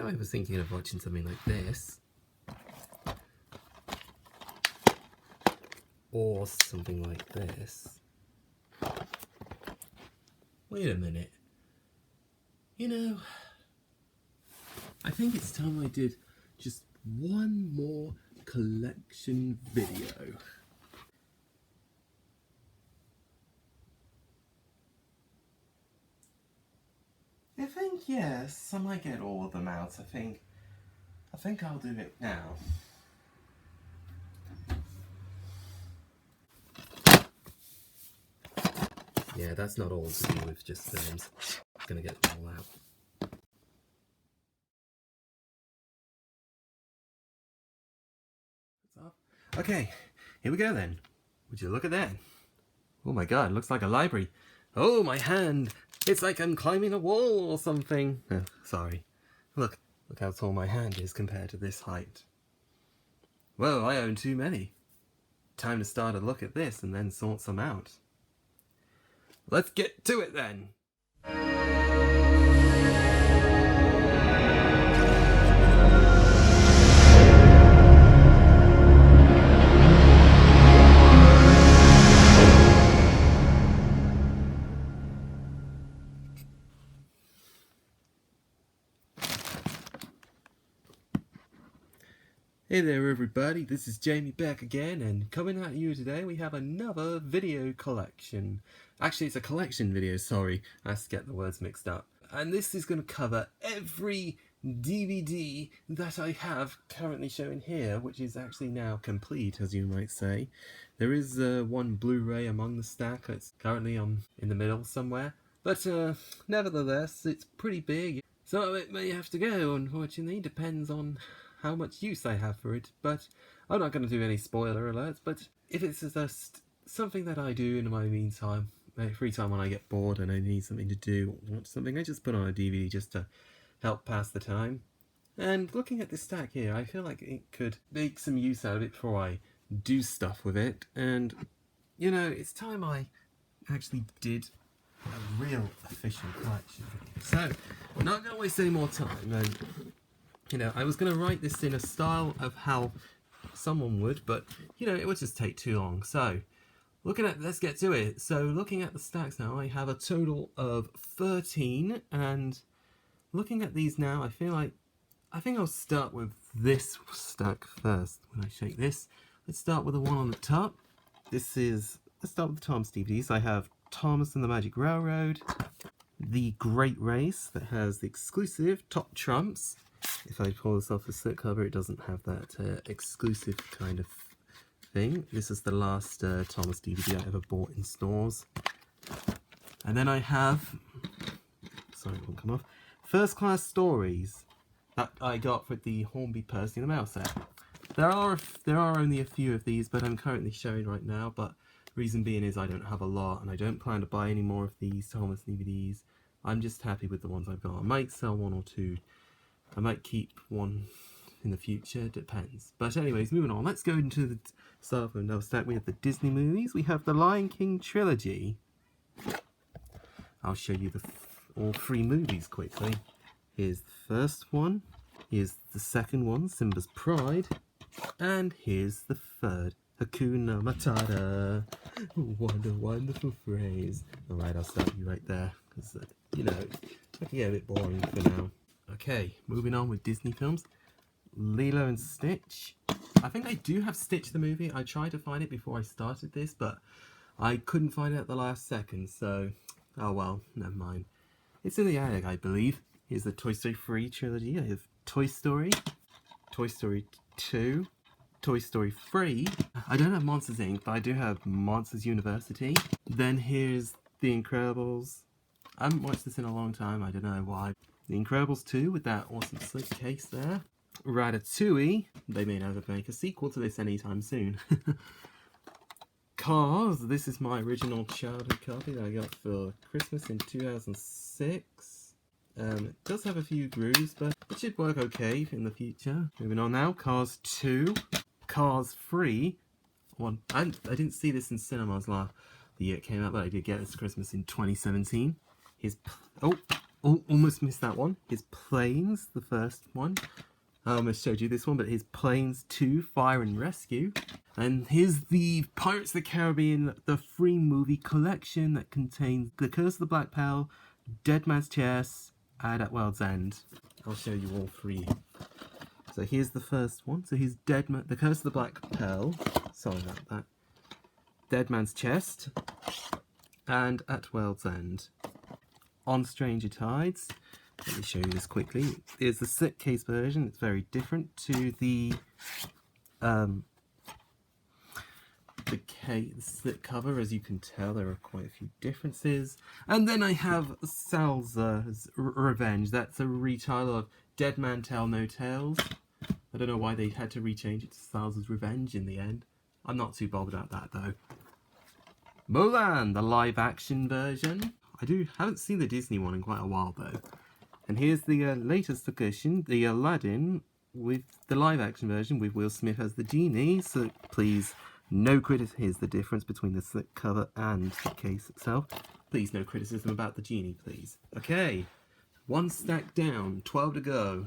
know, I was thinking of watching something like this. Or something like this. Wait a minute. You know, I think it's time I did just one more collection video. I think, yes, I might get all of them out. I think I'll do it now. Yeah, that's not all to do with just films. I'm gonna get them all out. Okay, here we go then. Would you look at that? Oh my god, it looks like a library. Oh, my hand! It's like I'm climbing a wall or something. Oh, sorry. Look how tall my hand is compared to this height. Well, I own too many. Time to start a look at this and then sort some out. Let's get to it then! Hey there everybody, this is Jamie back again, and coming at you today we have another video collection. Actually, it's a collection video, sorry, I have to get the words mixed up. And this is going to cover every DVD that I have currently shown here, which is actually now complete, as you might say. There is one Blu-ray among the stack, it's currently in the middle somewhere. But nevertheless, it's pretty big, so it may have to go, unfortunately, depends on how much use I have for it, but I'm not going to do any spoiler alerts. But if it's just something that I do in my meantime, my free time when I get bored and I need something to do or watch something, I just put on a DVD just to help pass the time. And looking at this stack here, I feel like it could make some use out of it before I do stuff with it. And, you know, it's time I actually did a real official collection video. So, I'm not going to waste any more time. And, you know, I was going to write this in a style of how someone would, but, you know, it would just take too long. So, let's get to it. So, looking at the stacks now, I have a total of 13, and looking at these now, I think I'll start with this stack first. When I shake this, let's start with the one on the top. Let's start with the Thomas DVDs. I have Thomas and the Magic Railroad, The Great Race, that has the exclusive Top Trumps. If I pull this off the slipcover, it doesn't have that exclusive kind of thing. This is the last Thomas DVD I ever bought in stores. And then I have, sorry, it won't come off, First Class Stories that I got for the Hornby Percy and the Mouse set. There are only a few of these, but I'm currently showing right now. But reason being is I don't have a lot, and I don't plan to buy any more of these Thomas DVDs. I'm just happy with the ones I've got. I might sell one or two. I might keep one in the future, depends. But anyways, moving on, let's go into the start of another stack. We have the Disney movies. We have the Lion King trilogy. I'll show you all three movies quickly. Here's the first one. Here's the second one, Simba's Pride. And here's the third, Hakuna Matata. What a wonderful phrase. Alright, I'll stop you right there, because, you know, I can get a bit boring for now. Okay, moving on with Disney films. Lilo and Stitch. I think I do have Stitch the movie. I tried to find it before I started this, but I couldn't find it at the last second, so oh well, never mind. It's in the attic, I believe. Here's the Toy Story 3 trilogy. I have Toy Story, Toy Story 2, Toy Story 3. I don't have Monsters Inc., but I do have Monsters University. Then here's The Incredibles. I haven't watched this in a long time, I don't know why. The Incredibles 2 with that awesome slipcase there. Ratatouille. They may never make a sequel to this anytime soon. Cars. This is my original childhood copy that I got for Christmas in 2006. It does have a few grooves, but it should work okay in the future. Moving on now. Cars 2. Cars 3. I didn't see this in cinemas the year it came out, but I did get this Christmas in 2017. almost missed that one. Here's Planes, the first one. I almost showed you this one, but here's Planes 2, Fire and Rescue. And here's the Pirates of the Caribbean, the free movie collection that contains The Curse of the Black Pearl, Dead Man's Chest, and At World's End. I'll show you all three. So here's the first one. So here's The Curse of the Black Pearl. Sorry about that. Dead Man's Chest, and At World's End. On Stranger Tides, let me show you this quickly. Here's the slipcase version. It's very different to the slip cover. As you can tell, there are quite a few differences. And then I have Salza's Revenge. That's a retitle of Dead Man Tell No Tales. I don't know why they had to rechange it to Salza's Revenge in the end. I'm not too bothered about that though. Mulan, the live action version. Haven't seen the Disney one in quite a while though. And here's the latest edition, the Aladdin, with the live action version with Will Smith as the genie. So please, no criticism. Here's the difference between the slip cover and the case itself. Please, no criticism about the genie, please. Okay, one stack down, 12 to go.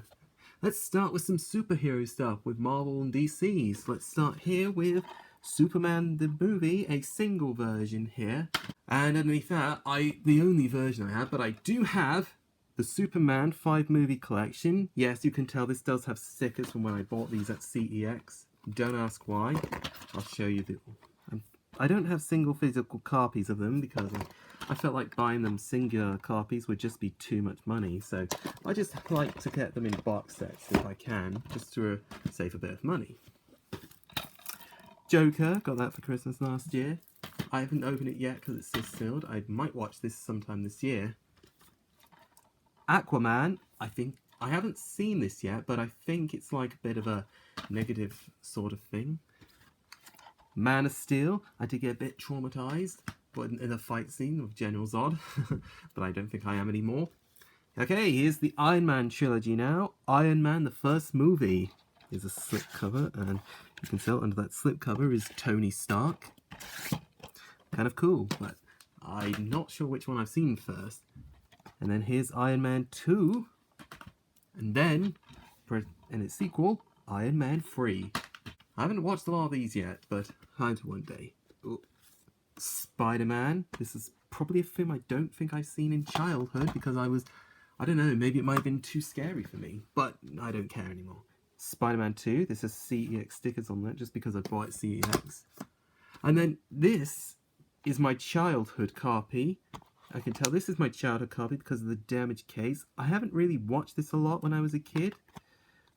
Let's start with some superhero stuff with Marvel and DC. So let's start here with Superman the movie, a single version here. And underneath that, the only version I have, but I do have the Superman 5 movie collection. Yes, you can tell this does have stickers from when I bought these at CEX. Don't ask why. I'll show you I don't have single physical copies of them because I felt like buying them singular copies would just be too much money. So I just like to get them in box sets if I can, just to save a bit of money. Joker, got that for Christmas last year. I haven't opened it yet because it's still sealed. I might watch this sometime this year. Aquaman, I haven't seen this yet, but I think it's like a bit of a negative sort of thing. Man of Steel, I did get a bit traumatized in a fight scene with General Zod, but I don't think I am anymore. Okay, here's the Iron Man trilogy now. Iron Man, the first movie. Here's a slip cover, and you can tell under that slip cover is Tony Stark. Kind of cool, but I'm not sure which one I've seen first. And then here's Iron Man 2, and then, in its sequel, Iron Man 3. I haven't watched a lot of these yet, but time to one day. Ooh. Spider-Man. This is probably a film I don't think I've seen in childhood because I don't know, maybe it might have been too scary for me, but I don't care anymore. Spider-Man 2, this is CEX stickers on that just because I bought it CEX. And then this is my childhood copy. I can tell this is my childhood copy because of the damaged case. I haven't really watched this a lot when I was a kid.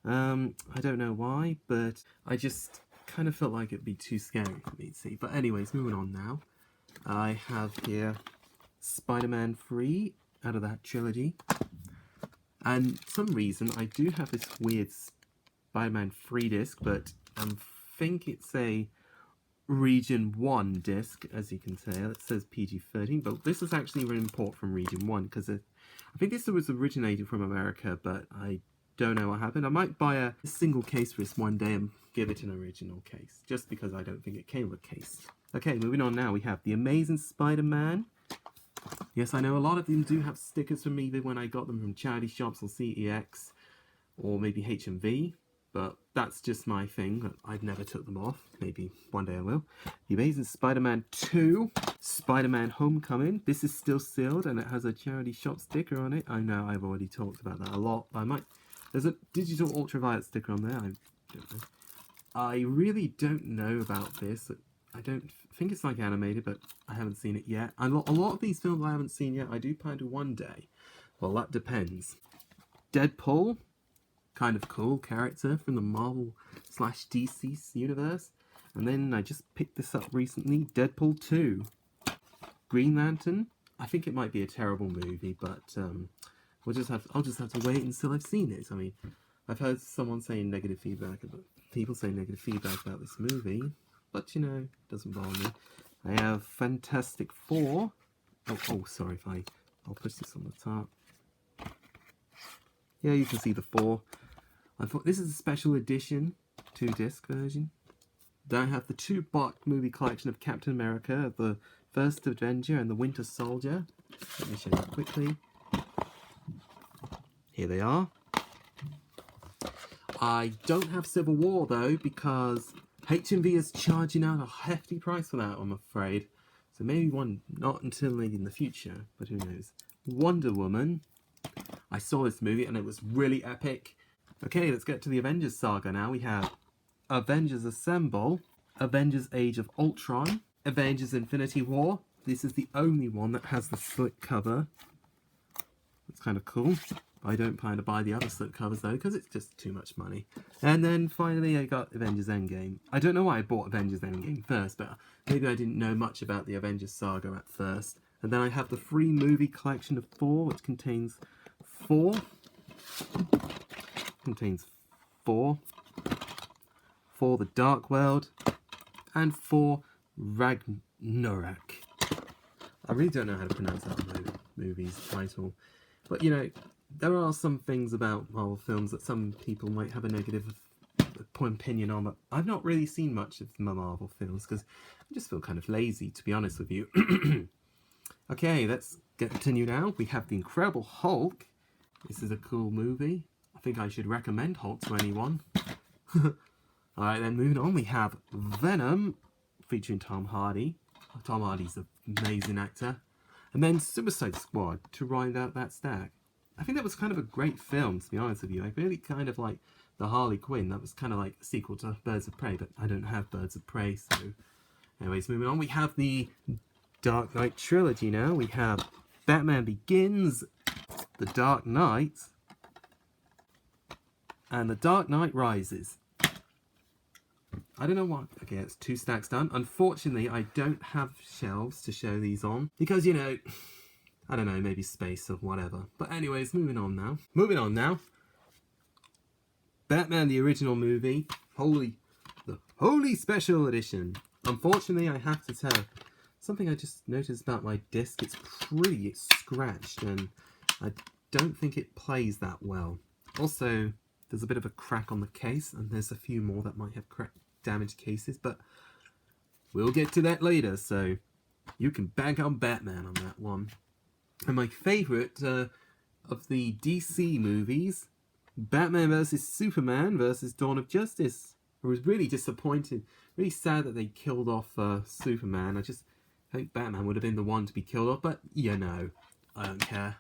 I don't know why, but I just kind of felt like it'd be too scary for me to see. But anyways, moving on now. I have here Spider-Man 3 out of that trilogy. And for some reason, I do have this weird Spider-Man 3 disc, but I think it's a Region 1 disc, as you can tell. It says PG-13, but this is actually an import from Region 1, because I think this was originated from America, but I don't know what happened. I might buy a single case for this one day and give it an original case, just because I don't think it came with a case. Okay, moving on now, we have The Amazing Spider-Man. Yes, I know a lot of them do have stickers from me, either when I got them from charity shops or CEX, or maybe HMV, but that's just my thing. I've never took them off. Maybe one day I will. The Amazing Spider-Man 2, Spider-Man Homecoming. This is still sealed and it has a charity shop sticker on it. I know I've already talked about that a lot. There's a digital ultraviolet sticker on there. I don't know. I really don't know about this. I don't think it's like animated, but I haven't seen it yet. A lot of these films I haven't seen yet. I do plan to one day. Well, that depends. Deadpool. Kind of cool character from the Marvel/DC universe. And then I just picked this up recently. Deadpool 2. Green Lantern. I think it might be a terrible movie, but I'll just have to wait until I've seen it. I mean, I've heard someone saying negative feedback about people saying negative feedback about this movie, but you know, it doesn't bother me. I have Fantastic Four. Oh, sorry I'll push this on the top. Yeah, you can see the 4. I thought this is a special edition 2-disc version. Then I have the 2-box movie collection of Captain America, the First Avenger, and the Winter Soldier. Let me show you quickly. Here they are. I don't have Civil War though, because HMV is charging out a hefty price for that, I'm afraid. So maybe one not until in the future, but who knows. Wonder Woman. I saw this movie and it was really epic. Okay, let's get to the Avengers saga now. We have Avengers Assemble, Avengers Age of Ultron, Avengers Infinity War. This is the only one that has the slip cover. That's kind of cool. I don't plan to buy the other slip covers though, because it's just too much money. And then finally I got Avengers Endgame. I don't know why I bought Avengers Endgame first, but maybe I didn't know much about the Avengers saga at first. And then I have the free movie collection of 4, which contains 4. For the Dark World, and for Ragnarok. I really don't know how to pronounce that movie's title. But you know, there are some things about Marvel films that some people might have a negative opinion on, but I've not really seen much of my Marvel films because I just feel kind of lazy, to be honest with you. Okay, let's continue now. We have The Incredible Hulk. This is a cool movie. I think I should recommend Hulk to anyone. Alright, then moving on, we have Venom, featuring Tom Hardy. Tom Hardy's an amazing actor. And then Suicide Squad to round out that stack. I think that was kind of a great film, to be honest with you. I really kind of like the Harley Quinn. That was kind of like a sequel to Birds of Prey, but I don't have Birds of Prey, so... Anyways, moving on, we have the Dark Knight Trilogy now. We have Batman Begins, The Dark Knight, and The Dark Knight Rises. I don't know what... Okay, it's 2 stacks done. Unfortunately, I don't have shelves to show these on. Because, you know... I don't know, maybe space or whatever. But anyways, moving on now. Batman the Original Movie. The Holy Special Edition. Unfortunately, I have to tell... Something I just noticed about my disc. It's pretty scratched. And I don't think it plays that well. Also, there's a bit of a crack on the case. And there's a few more that might have damaged cases. But we'll get to that later. So you can bank on Batman on that one. And my favourite of the DC movies, Batman vs Superman vs Dawn of Justice. I was really disappointed, really sad that they killed off Superman. I just think Batman would have been the one to be killed off, but you know, I don't care.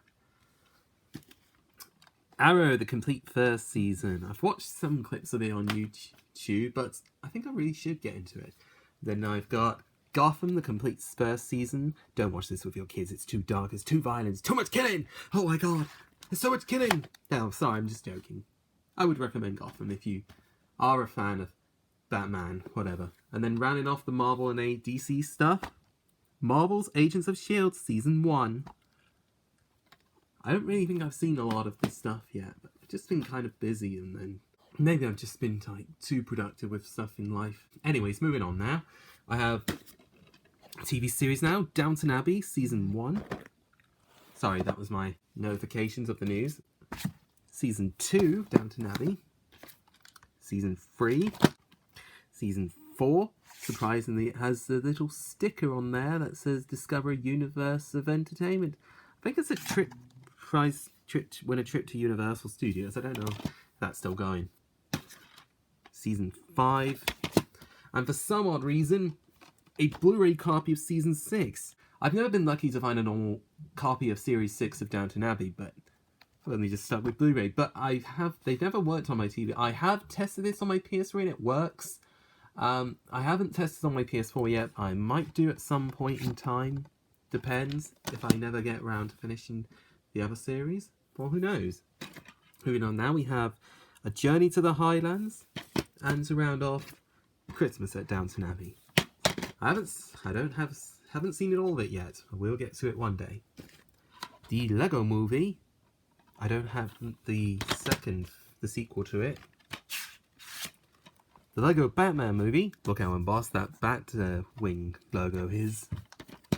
Arrow, the complete first season. I've watched some clips of it on YouTube, but I think I really should get into it. Then I've got Gotham, the complete first season. Don't watch this with your kids. It's too dark. It's too violent. It's too much killing. Oh my god. There's so much killing. No, sorry. I'm just joking. I would recommend Gotham if you are a fan of Batman, whatever. And then rounding off the Marvel and DC stuff. Marvel's Agents of S.H.I.E.L.D. Season 1. I don't really think I've seen a lot of this stuff yet. But I've just been kind of busy and then maybe I've just been like too productive with stuff in life. Anyways, moving on now. I have TV series now, Downton Abbey, Season 1. Sorry, that was my notifications of the news. Season 2, Downton Abbey. Season 3. Season 4. Surprisingly, it has a little sticker on there that says Discover a Universe of Entertainment. I think it's a win a trip to Universal Studios. I don't know if that's still going. Season 5. And for some odd reason, a Blu-ray copy of Season 6. I've never been lucky to find a normal copy of Series 6 of Downton Abbey, but I've only just stuck with Blu-ray. But they've never worked on my TV. I have tested this on my PS3 and it works. I haven't tested on my PS4 yet. I might do at some point in time. Depends if I never get around to finishing the other series. Well, who knows? Moving on now, we have A Journey to the Highlands. And to round off, Christmas at Downton Abbey. I haven't seen it all of it yet. I will get to it one day. The Lego Movie. I don't have the sequel to it. The Lego Batman Movie. Look how embossed that bat wing logo is.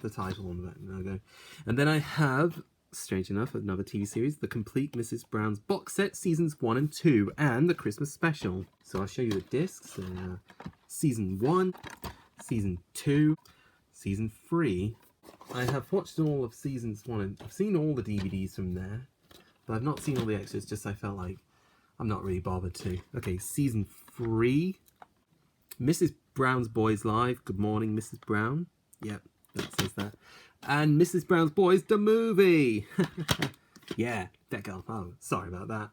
The title on that logo. And then I have, strange enough, another TV series, The Complete Mrs. Brown's Box Set, Seasons 1 and 2, and the Christmas Special. So I'll show you the discs. Season 1, Season 2, Season 3. I have watched all of Seasons 1 and I've seen all the DVDs from there. but I've not seen all the extras, just I felt like I'm not really bothered to. Okay, season 3. Mrs. Brown's Boys Live. Good morning, Mrs. Brown. Yep, that says that. And Mrs. Brown's Boys, the movie. Yeah, that girl. Oh, sorry about that.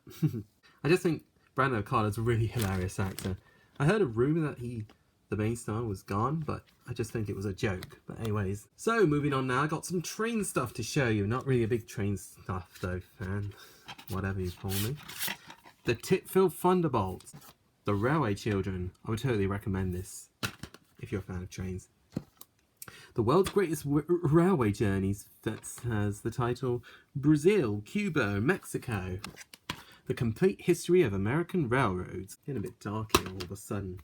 I just think Brandon O'Connor's a really hilarious actor. I heard a rumour that the main star was gone, but I just think it was a joke. But anyways, so moving on now, I got some train stuff to show you. Not really a big train stuff though, fan. Whatever you call me. The Titfield Thunderbolts. The Railway Children. I would totally recommend this if you're a fan of trains. The World's Greatest Railway Journeys, that has the title Brazil, Cuba, Mexico. The Complete History of American Railroads. Getting a bit dark here all of a sudden.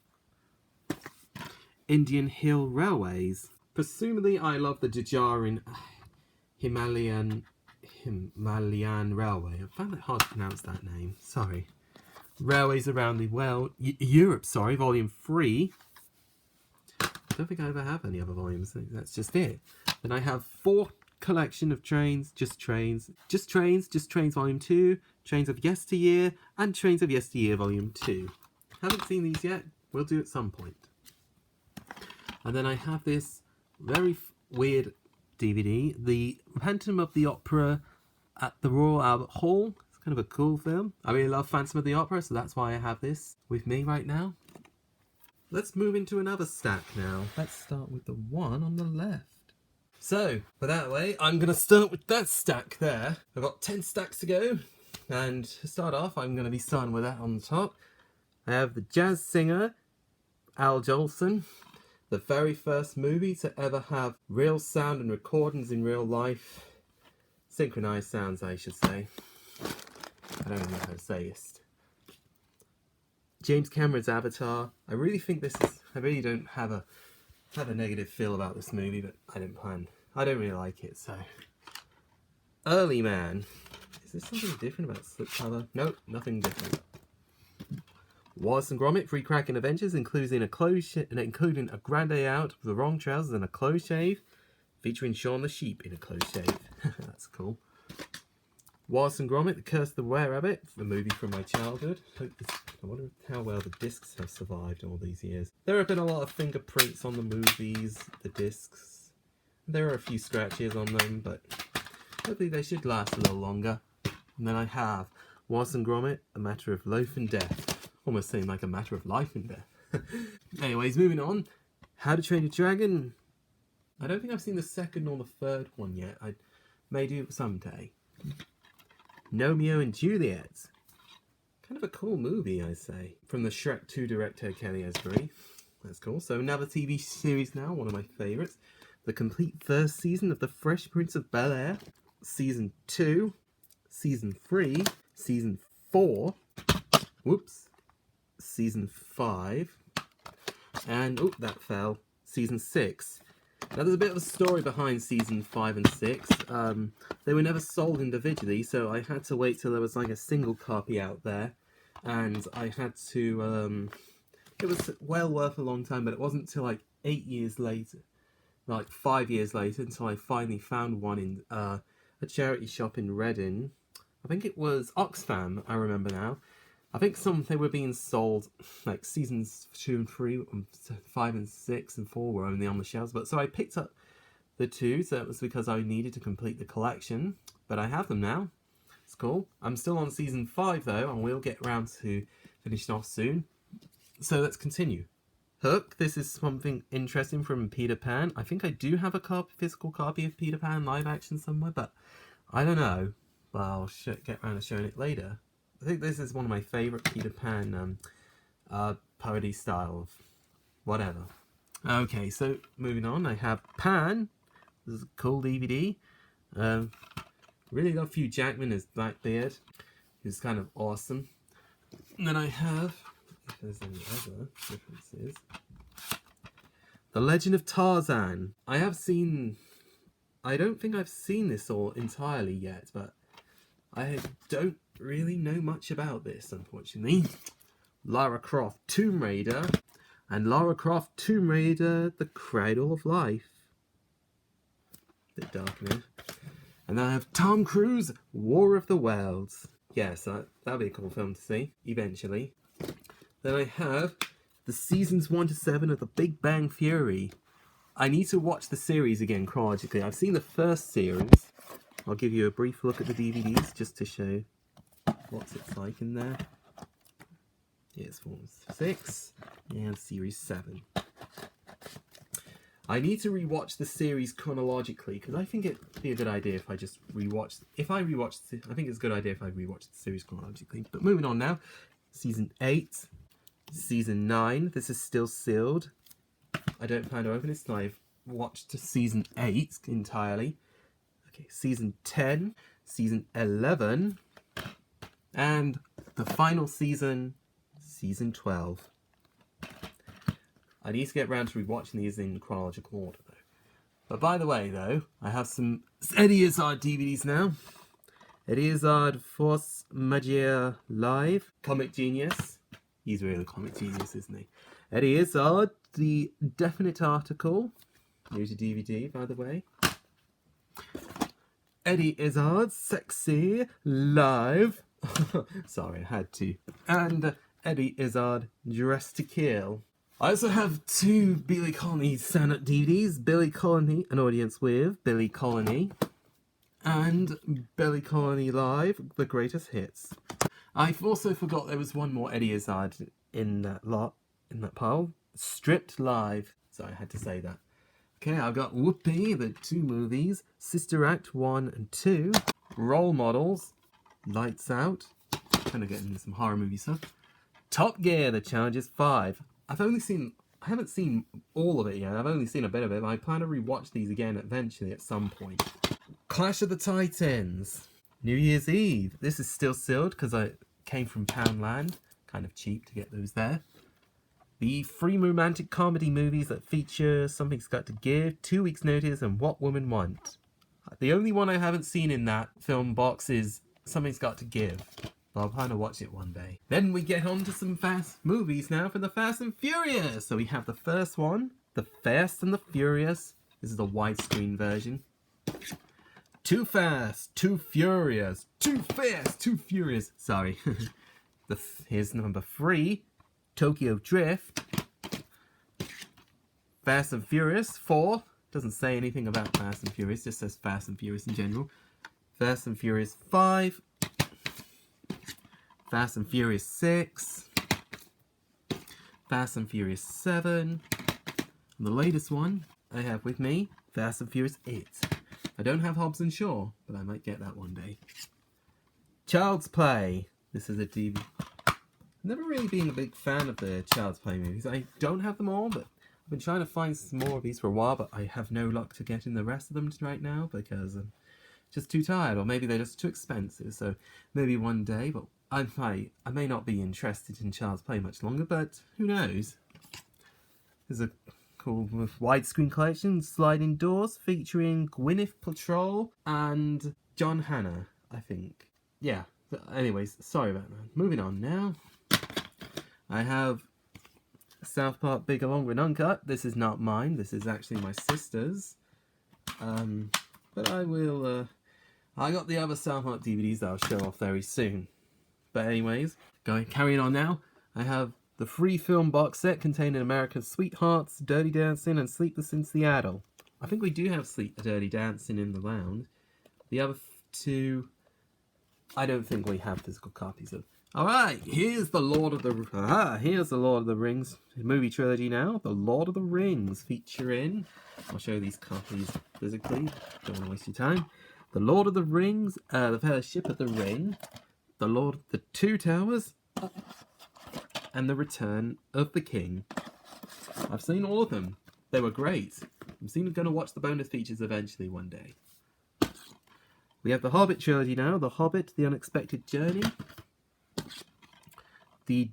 Indian Hill Railways. Presumably I love the Dajarin Himalayan Railway. I found it hard to pronounce that name. Sorry. Railways Around the World. Europe, sorry. Volume 3. I don't think I ever have any other volumes. That's just it. Then I have 4 collection of trains, just trains, volume 2, Trains of Yesteryear, and Trains of Yesteryear volume 2. Haven't seen these yet. We'll do at some point. And then I have this very weird DVD, The Phantom of the Opera at the Royal Albert Hall. It's kind of a cool film. I really love Phantom of the Opera, so that's why I have this with me right now. Let's move into another stack now. Let's start with the one on the left. So, for that way, I'm going to start with that stack there. I've got 10 stacks to go. And to start off, I'm going to be starting with that on the top. I have the jazz singer, Al Jolson. The very first movie to ever have real sound and recordings in real life. Synchronized sounds, I should say. I don't know how to say this. James Cameron's Avatar. I really think this is... I really don't have a negative feel about this movie, but I don't really like it, so... Early Man. Is there something different about slipcover? Nope, nothing different. Wallace and Gromit, 3 cracking adventures, including a grand day out with the wrong trousers and a close shave, featuring Shaun the Sheep in a close shave. That's cool. Wallace and Gromit, The Curse of the Were-Rabbit, the movie from my childhood. I wonder how well the discs have survived all these years. There have been a lot of fingerprints on the movies, the discs. There are a few scratches on them, but hopefully they should last a little longer. And then I have Wallace and Gromit, A Matter of Loaf and Death. Almost seemed like a matter of life and death. Anyways, moving on. How to Train Your Dragon. I don't think I've seen the second or the third one yet. I may do someday. Romeo and Juliet. Kind of a cool movie, I say. From the Shrek 2 director, Kelly Asbury. That's cool. So another TV series now, one of my favourites. The complete first season of The Fresh Prince of Bel-Air. Season 2. Season 3. Season 4. Whoops. Season 5. And, oh, that fell. Season 6. Now, there's a bit of a story behind Season 5 and 6. They were never sold individually, so I had to wait till there was like a single copy out there. And I had to, it was well worth a long time, but it wasn't until like 8 years later, like 5 years later, until I finally found one in a charity shop in Reading. I think it was Oxfam, I remember now. I think they were being sold, like seasons 2 and 3, 5 and 6 and 4 were only on the shelves. But so I picked up the 2, so that was because I needed to complete the collection. But I have them now. It's cool. I'm still on season 5 though, and we'll get around to finishing off soon. So let's continue. Hook. This is something interesting from Peter Pan. I think I do have a physical copy of Peter Pan live action somewhere, but I don't know. But I'll get around to showing it later. I think this is one of my favourite Peter Pan parody style of whatever. Okay, so moving on, I have Pan. This is a cool DVD. Really love Hugh Jackman as Blackbeard. He's kind of awesome. And then I have, if there's any other differences, The Legend of Tarzan. I don't think I've seen this all entirely yet, but I don't really know much about this, unfortunately. Lara Croft Tomb Raider and Lara Croft Tomb Raider The Cradle of Life. Bit dark in here. And then I have Tom Cruise, War of the Worlds. Yes, that'll be a cool film to see, eventually. Then I have the seasons 1 to 7 of The Big Bang Theory. I need to watch the series again chronologically. I've seen the first series. I'll give you a brief look at the DVDs just to show what it's like in there. Here's Form 6 and Series 7. I need to rewatch the series chronologically because I think it'd be a good idea if I just rewatch. I think it's a good idea if I rewatch the series chronologically. But moving on now, Season 8, Season 9. This is still sealed. I don't plan to open it until I've watched Season 8 entirely. Okay, Season 10, Season 11, and the final season, Season 12. I need to get around to rewatching these in chronological order, though. But by the way, though, I have some Eddie Izzard DVDs now. Eddie Izzard Force Majeure Live, Comic Genius. He's really a comic genius, isn't he? Eddie Izzard, The Definite Article. New to DVD, by the way. Eddie Izzard Sexy Live. Sorry, I had to. And Eddie Izzard Dressed to Kill. I also have 2 Billy Colony stand-up DVDs. Billy Colony, An Audience With, Billy Colony, and Billy Colony Live, The Greatest Hits. I've also forgot there was one more Eddie Izzard in that pile. Stripped Live. So I had to say that. Okay, I've got Whoopi, the 2 movies, Sister Act 1 and 2, Role Models, Lights Out, kind of getting into some horror movie stuff, Top Gear, The Challenges 5. I haven't seen all of it yet. I've only seen a bit of it, but I plan to rewatch these again eventually at some point. Clash of the Titans. New Year's Eve. This is still sealed because I came from Poundland. Kind of cheap to get those there. The 3 romantic comedy movies that feature Something's Got to Give, 2 Weeks Notice, and What Women Want. The only one I haven't seen in that film box is Something's Got to Give. I'll plan to watch it one day. Then we get on to some fast movies now for the Fast and Furious. So we have the first one, The Fast and the Furious. This is the widescreen version. Too Fast, Too Furious. Too Fast, Too Furious. Sorry. Here's number 3, Tokyo Drift. Fast and Furious 4. Doesn't say anything about Fast and Furious, just says Fast and Furious in general. Fast and Furious 5. Fast and Furious 6, Fast and Furious 7, and the latest one I have with me, Fast and Furious 8. I don't have Hobbs and Shaw, but I might get that one day. Child's Play. This is a DVD. Never really been a big fan of the Child's Play movies. I don't have them all, but I've been trying to find some more of these for a while, but I have no luck to getting the rest of them right now because I'm just too tired, or maybe they're just too expensive, so maybe one day, but I may not be interested in Child's Play much longer, but who knows? There's a cool widescreen collection, Sliding Doors, featuring Gwyneth Paltrow and John Hannah, I think. Yeah, but anyways, sorry about that. Moving on now. I have South Park Big Along with Uncut. This is not mine, this is actually my sister's. But I will, I got the other South Park DVDs that I'll show off very soon. But anyways, carrying on now, I have the free film box set containing America's Sweethearts, Dirty Dancing, and Sleepless in Seattle. I think we do have Dirty Dancing in the lounge. The other 2, I don't think we have physical copies of. Alright, here's the Lord of the Rings movie trilogy now. The Lord of the Rings featuring, I'll show these copies physically, don't want to waste your time. The Lord of the Rings, the Fellowship of the Ring, the Two Towers, and The Return of the King. I've seen all of them. They were great. I'm going to watch the bonus features eventually one day. We have the Hobbit trilogy now. The Hobbit, The Unexpected Journey, the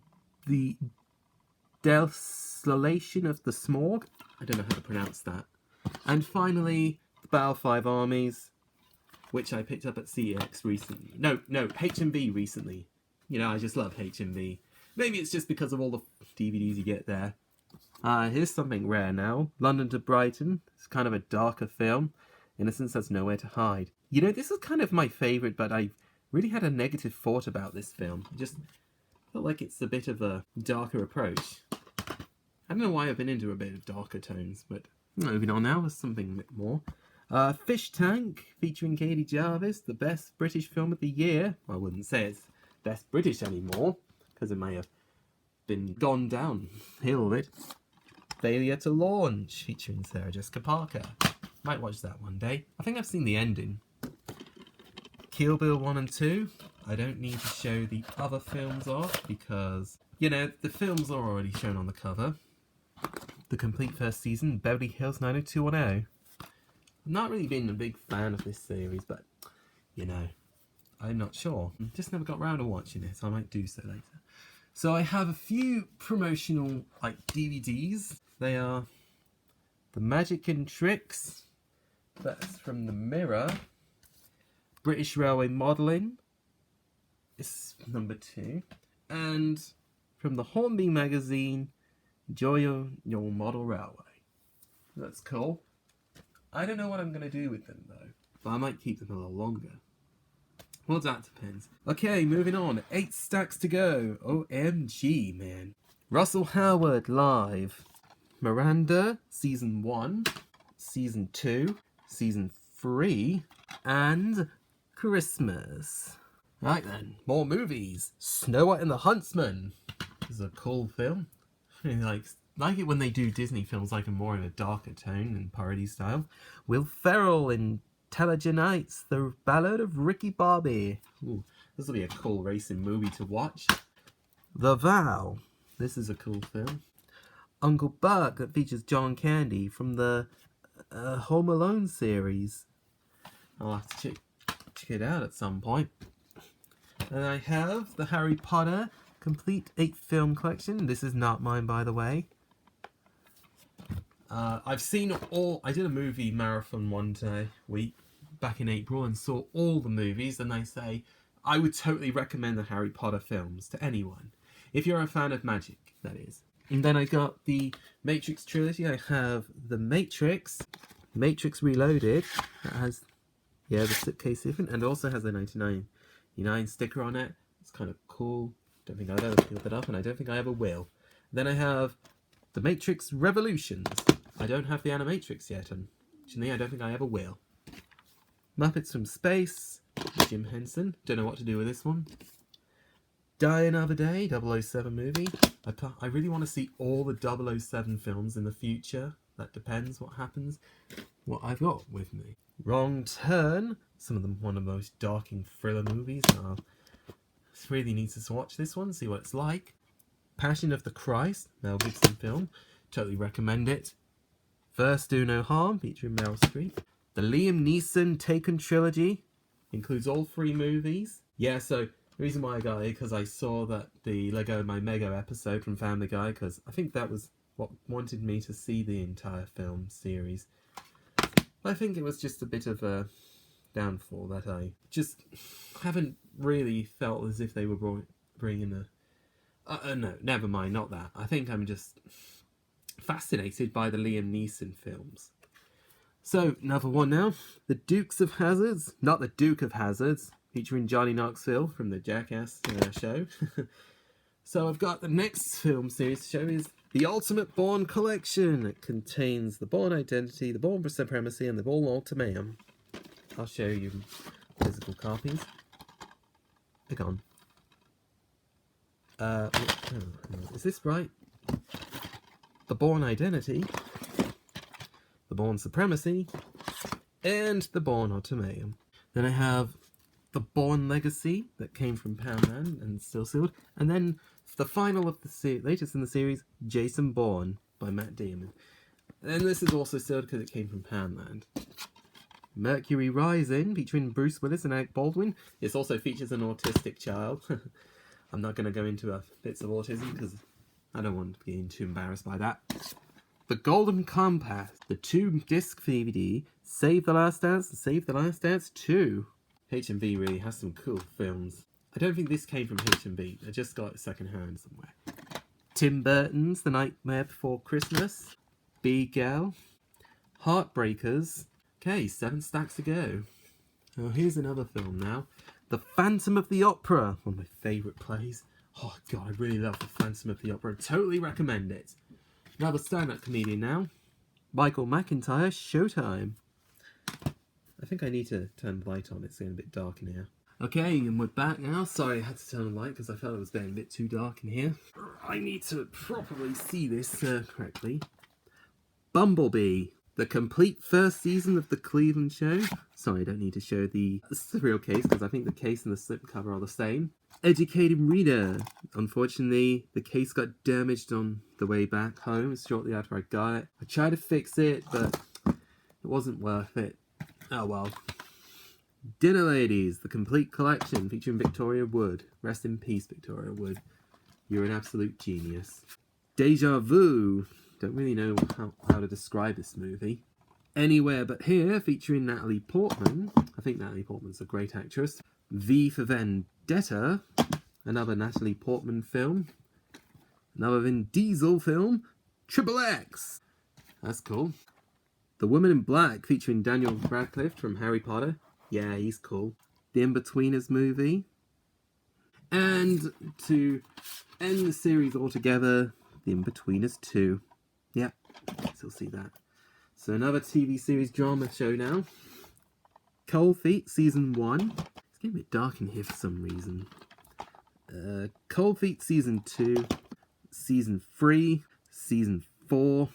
Desolation of the Smorg. I don't know how to pronounce that. And finally, the Battle 5 Armies, which I picked up at CEX recently. No, HMV recently. You know, I just love HMV. Maybe it's just because of all the DVDs you get there. Here's something rare now. London to Brighton. It's kind of a darker film. Innocence Has Nowhere to Hide. You know, this is kind of my favourite, but I really had a negative thought about this film. I just felt like it's a bit of a darker approach. I don't know why I've been into a bit of darker tones, but moving on now with something a bit more. Fish Tank, featuring Katie Jarvis, the best British film of the year. I wouldn't say it's best British anymore, because it may have been gone downhill a bit. Failure to Launch, featuring Sarah Jessica Parker. Might watch that one day. I think I've seen the ending. Kill Bill 1 and 2. I don't need to show the other films off because, you know, the films are already shown on the cover. The complete first season, Beverly Hills 90210. I've not really been a big fan of this series, but, you know, I'm not sure. Just never got round to watching it, so I might do so later. So I have a few promotional, like, DVDs. They are The Magic and Tricks. That's from The Mirror. British Railway Modelling. It's number 2. And from the Hornby magazine, Enjoy Your Model Railway. That's cool. I don't know what I'm going to do with them though, but I might keep them a little longer. Well, that depends. Okay, moving on. 8 stacks to go. OMG, man. Russell Howard live. Miranda, Season 1, Season 2, Season 3, and Christmas. Right then, more movies. Snow White and the Huntsman. This is a cool film. I really like it when they do Disney films like more in a darker tone and parody style. Will Ferrell in Telegenites, The Ballad of Ricky Bobby. Ooh, this will be a cool racing movie to watch. The Vow. This is a cool film. Uncle Buck, that features John Candy from the Home Alone series. I'll have to check it out at some point. And I have the Harry Potter complete 8-film collection. This is not mine, by the way. I've seen all... I did a movie marathon one week back in April and saw all the movies, and I would totally recommend the Harry Potter films to anyone. If you're a fan of magic, that is. And then I got the Matrix trilogy. I have The Matrix, Matrix Reloaded. That has, the slipcase different, and also has a 1999 sticker on it. It's kind of cool. Don't think I've ever peeled it up, and I don't think I ever will. Then I have The Matrix Revolutions. I don't have the Animatrix yet, and actually I don't think I ever will. Muppets from Space, Jim Henson. Don't know what to do with this one. Die Another Day, 007 movie. I really want to see all the 007 films in the future. That depends what happens. What I've got with me. Wrong Turn. Some of them one of the most darking thriller movies. Really needs to watch this one, see what it's like. Passion of the Christ, Mel Gibson film. Totally recommend it. First Do No Harm, featuring Meryl Streep. The Liam Neeson Taken trilogy. Includes all 3 movies. Yeah, so the reason why I got it, because I saw that the Lego My Mego episode from Family Guy, because I think that was what wanted me to see the entire film series. I think it was just a bit of a downfall that I just haven't really felt as if they were bringing a... no, never mind, not that. I think I'm just fascinated by the Liam Neeson films. So, another one now. The Dukes of Hazzards. Not the Duke of Hazzards, featuring Johnny Knoxville from the Jackass show. So I've got the next film series to show is The Ultimate Bourne Collection. It contains the Bourne Identity, the Bourne Supremacy, and the Bourne Ultimatum. I'll show you physical copies. They're gone. Is this right? The Bourne Identity, the Bourne Supremacy, and the Bourne Ultimatum. Then I have the Bourne Legacy that came from Poundland and still sealed. And then the final of the latest in the series, Jason Bourne by Matt Damon. And this is also sealed because it came from Poundland. Mercury Rising, featuring Bruce Willis and Alec Baldwin. This also features an autistic child. I'm not going to go into bits of autism because I don't want to be too embarrassed by that. The Golden Compass, the 2-disc DVD, Save the Last Dance and Save the Last Dance 2. H&B really has some cool films. I don't think this came from H&B. I just got it second hand somewhere. Tim Burton's The Nightmare Before Christmas. Big Girl. Heartbreakers. Okay, 7 stacks to go. So here's another film now. The Phantom of the Opera, one of my favourite plays. Oh god, I really love The Phantom of the Opera. Totally recommend it. Another stand-up comedian now. Michael McIntyre, Showtime. I think I need to turn the light on, it's getting a bit dark in here. Okay, and we're back now. Sorry, I had to turn the light because I felt it was getting a bit too dark in here. I need to properly see this correctly. Bumblebee, the complete first season of the Cleveland show. Sorry, I don't need to show the real case because I think the case and the slipcover are the same. Educated Reader. Unfortunately, the case got damaged on the way back home shortly after I got it. I tried to fix it, but it wasn't worth it. Oh well. Dinner Ladies, the complete collection featuring Victoria Wood. Rest in peace, Victoria Wood. You're an absolute genius. Deja Vu. Don't really know how to describe this movie. Anywhere But Here, featuring Natalie Portman. I think Natalie Portman's a great actress. V for Vendetta, another Natalie Portman film. Another Vin Diesel film. Triple X. That's cool. The Woman in Black, featuring Daniel Radcliffe from Harry Potter. Yeah, he's cool. The In-Betweeners movie. And to end the series altogether, The In-Betweeners 2. Yeah, still see that. So another TV series drama show now. Cold Feet, Season 1. It's getting a bit dark in here for some reason. Cold Feet, Season 2. Season 3. Season 4.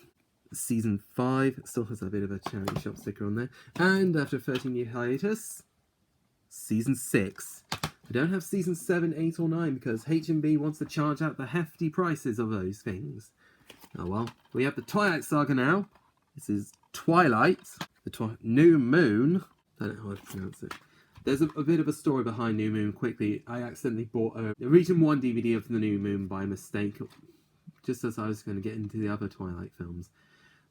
Season 5. It still has a bit of a charity shop sticker on there. And after a 13-year hiatus, Season 6. I don't have Season 7, 8 or 9 because H&B wants to charge out the hefty prices of those things. Oh well. We have the Twilight Saga now. This is Twilight. The New Moon. I don't know how to pronounce it. There's a bit of a story behind New Moon. Quickly, I accidentally bought a Region 1 DVD of the New Moon by mistake, just as I was going to get into the other Twilight films.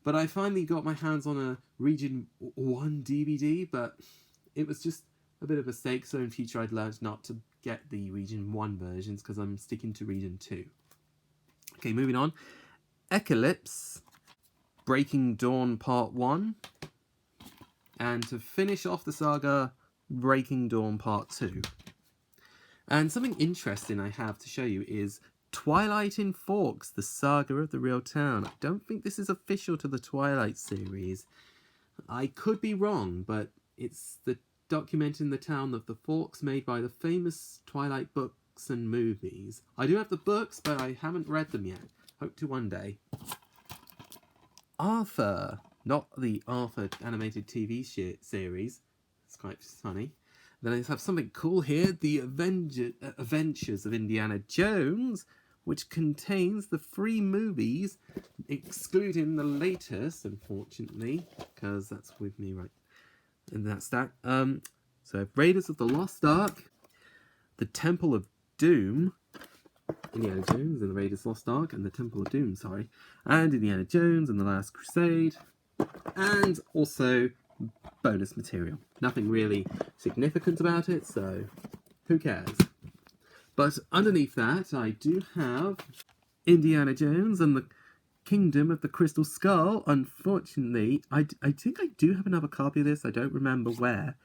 But I finally got my hands on a Region 1 DVD, but it was just a bit of a mistake, so in future I'd learned not to get the Region 1 versions because I'm sticking to Region 2. Okay, moving on. Eclipse, Breaking Dawn Part 1. And to finish off the saga, Breaking Dawn Part 2. And something interesting I have to show you is Twilight in Forks, the saga of the real town. I don't think this is official to the Twilight series. I could be wrong, but it's the documenting the town of the Forks made by the famous Twilight books and movies. I do have the books, but I haven't read them yet. Hope to one day. Arthur, not the Arthur animated TV series. It's quite funny. Then I have something cool here. The Adventures of Indiana Jones, which contains the 3 movies, excluding the latest, unfortunately, because that's with me right in that stack. So Raiders of the Lost Ark, The Temple of Doom, Indiana Jones and the Raiders Lost Ark, and the Temple of Doom, sorry, and Indiana Jones and the Last Crusade, and also bonus material. Nothing really significant about it, so who cares? But underneath that, I do have Indiana Jones and the Kingdom of the Crystal Skull. Unfortunately, I think I do have another copy of this. I don't remember where.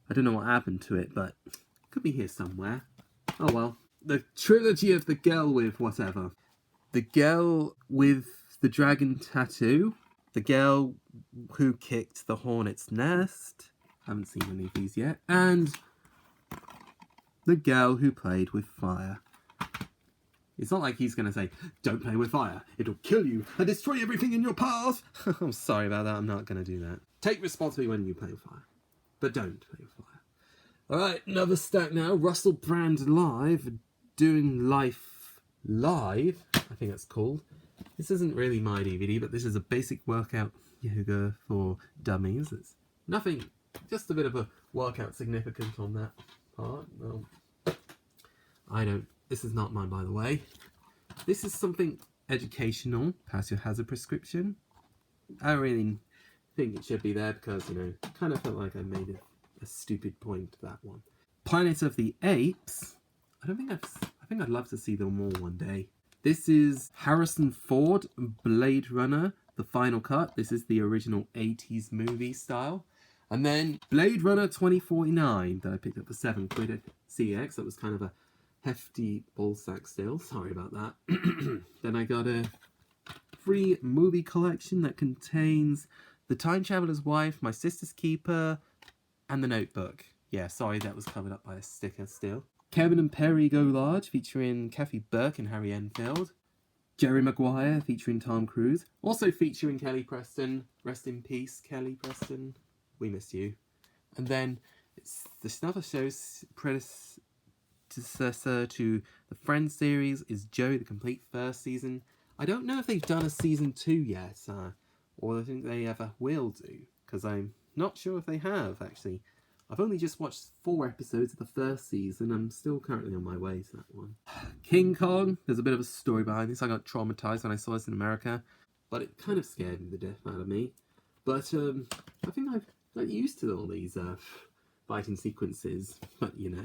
I don't know what happened to it, but it could be here somewhere. Oh well. The Trilogy of the Girl with whatever. The Girl with the Dragon Tattoo. The Girl Who Kicked the Hornet's Nest. Haven't seen any of these yet. And The Girl Who Played with Fire. It's not like he's going to say, don't play with fire. It'll kill you and destroy everything in your path. I'm sorry about that. I'm not going to do that. Take responsibility when you play with fire. But don't play with fire. Alright, another stack now. Russell Brand Live. Doing Life Live. I think that's called. This isn't really my DVD, but this is a basic workout yoga for dummies. It's nothing, just a bit of a workout significant on that part. Well, this is not mine, by the way. This is something educational. Pass your hazard prescription. I don't really think it should be there because, kind of felt like I made a stupid point to that one. Planet of the Apes. I think I'd love to see them all one day. This is Harrison Ford, Blade Runner, the final cut. This is the original 80s movie style. And then Blade Runner 2049 that I picked up for £7 at CX. That was kind of a hefty ballsack still. Sorry about that. Then I got a free movie collection that contains The Time Traveler's Wife, My Sister's Keeper, and The Notebook. Yeah, sorry, that was covered up by a sticker still. Kevin and Perry Go Large, featuring Kathy Burke and Harry Enfield. Jerry Maguire, featuring Tom Cruise. Also featuring Kelly Preston. Rest in peace, Kelly Preston. We miss you. And then, it's another show's predecessor to the Friends series is Joey, the complete first season. I don't know if they've done a season 2 yet, or I think they ever will do, because I'm not sure if they have, actually. I've only just watched 4 episodes of the first season. I'm still currently on my way to that one. King Kong, there's a bit of a story behind this. I got traumatized when I saw this in America, but it kind of scared the death out of me. But I think I've got used to all these fighting sequences. But, you know,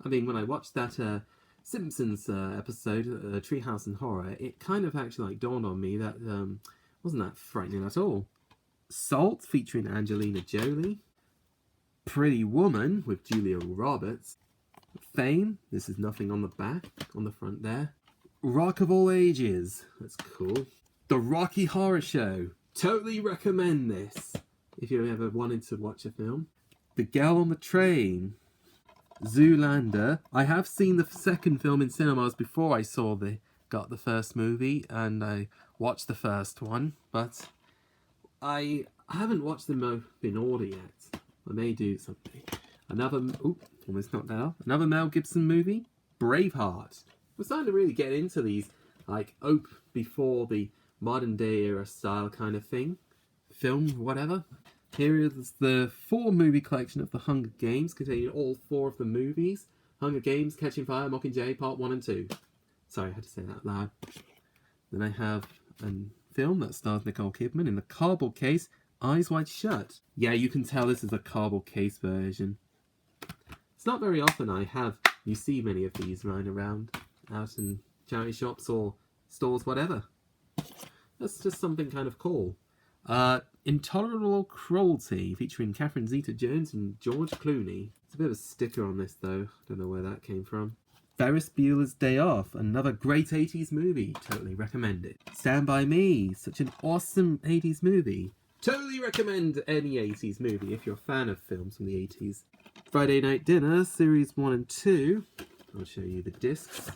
I mean, when I watched that Simpsons episode, Treehouse and Horror, it kind of actually dawned on me that wasn't that frightening at all. Salt, featuring Angelina Jolie. Pretty Woman with Julia Roberts. Fame, this is nothing on the back, on the front there. Rock of All Ages, that's cool. The Rocky Horror Show, totally recommend this if you ever wanted to watch a film. The Girl on the Train. Zoolander, I have seen the second film in cinemas before I got the first movie, and I watched the first one, but I haven't watched them in order yet. I may do something. Almost knocked that off. Another Mel Gibson movie, Braveheart. We're starting to really get into these, before the modern day era style kind of thing. Film, whatever. Here is the 4 movie collection of The Hunger Games, containing all 4 of the movies. Hunger Games, Catching Fire, Mockingjay, Part 1 and 2. Sorry, I had to say that out loud. Then I have a film that stars Nicole Kidman in the cardboard case, Eyes Wide Shut. Yeah, you can tell this is a cardboard case version. It's not very often you see many of these lying around out in charity shops or stores, whatever. That's just something kind of cool. Intolerable Cruelty, featuring Catherine Zeta-Jones and George Clooney. There's a bit of a sticker on this though. Don't know where that came from. Ferris Bueller's Day Off, another great 80s movie. Totally recommend it. Stand By Me, such an awesome 80s movie. Totally recommend any 80s movie if you're a fan of films from the 80s. Friday Night Dinner, Series 1 and 2. I'll show you the discs.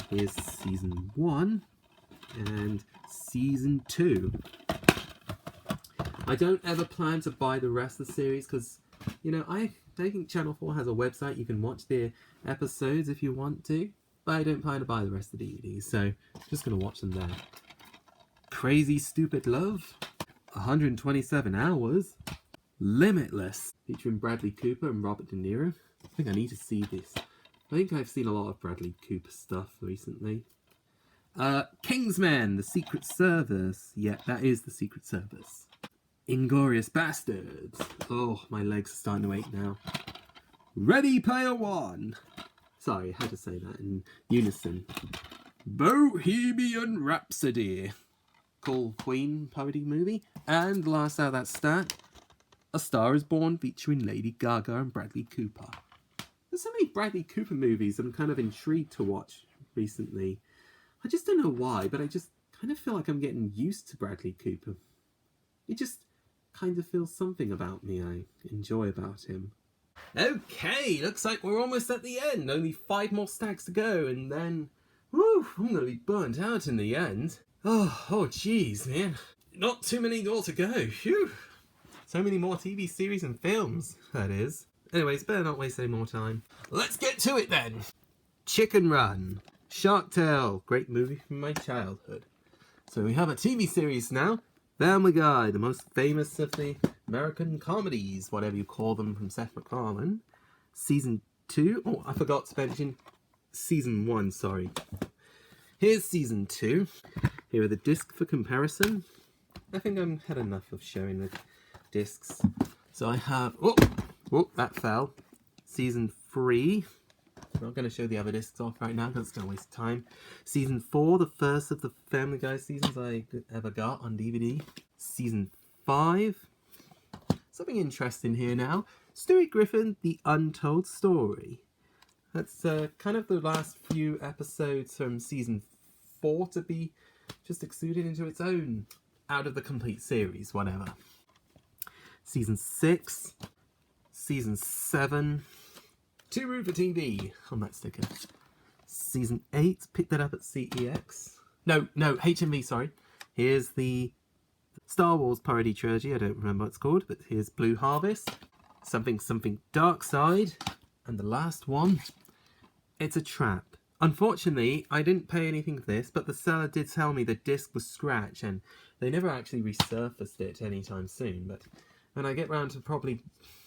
Here's Season 1 and Season 2. I don't ever plan to buy the rest of the series because, you know, I think Channel 4 has a website you can watch their episodes if you want to, but I don't plan to buy the rest of the DVDs, so I'm just going to watch them there. Crazy Stupid Love. 127 Hours. Limitless, featuring Bradley Cooper and Robert De Niro. I think I need to see this. I think I've seen a lot of Bradley Cooper stuff recently. Kingsman, The Secret Service. Yeah, that is The Secret Service. Inglourious Bastards. Oh, my legs are starting to ache now. Ready Player One. Sorry, I had to say that in unison. Bohemian Rhapsody. Cool Queen parody movie. And last out of that stack, A Star Is Born, featuring Lady Gaga and Bradley Cooper. There's so many Bradley Cooper movies I'm kind of intrigued to watch recently. I just don't know why, but I just kind of feel like I'm getting used to Bradley Cooper. He just kind of feels something about me I enjoy about him. Okay, looks like we're almost at the end. Only 5 more stacks to go, and then, whew, I'm going to be burnt out in the end. Oh, jeez, man. Not too many more to go. Phew. So many more TV series and films, that is. Anyways, better not waste any more time. Let's get to it then. Chicken Run. Shark Tale. Great movie from my childhood. So we have a TV series now. Family Guy, the most famous of the American comedies, whatever you call them, from Seth MacFarlane. Season 2. Oh, I forgot to mention Season 1, sorry. Here's Season 2. Here are the discs for comparison. I think I've had enough of showing the discs. So I have... Oh, that fell. Season 3. I'm not going to show the other discs off right now because it's going to waste time. Season 4, the first of the Family Guy seasons I ever got on DVD. Season 5. something interesting here now. Stewie Griffin, The Untold Story. That's kind of the last few episodes from season 4 to be just exuded into its own out of the complete series, whatever. Season 6, season 7, 2 Room for TV on that sticker. Season 8, picked that up at CEX. No, HMV, sorry. Here's the Star Wars parody trilogy, I don't remember what it's called, but here's Blue Harvest, Something Dark Side, and the last one, It's a Trap. Unfortunately, I didn't pay anything for this, but the seller did tell me the disc was scratched, and they never actually resurfaced it anytime soon, but when I get round to probably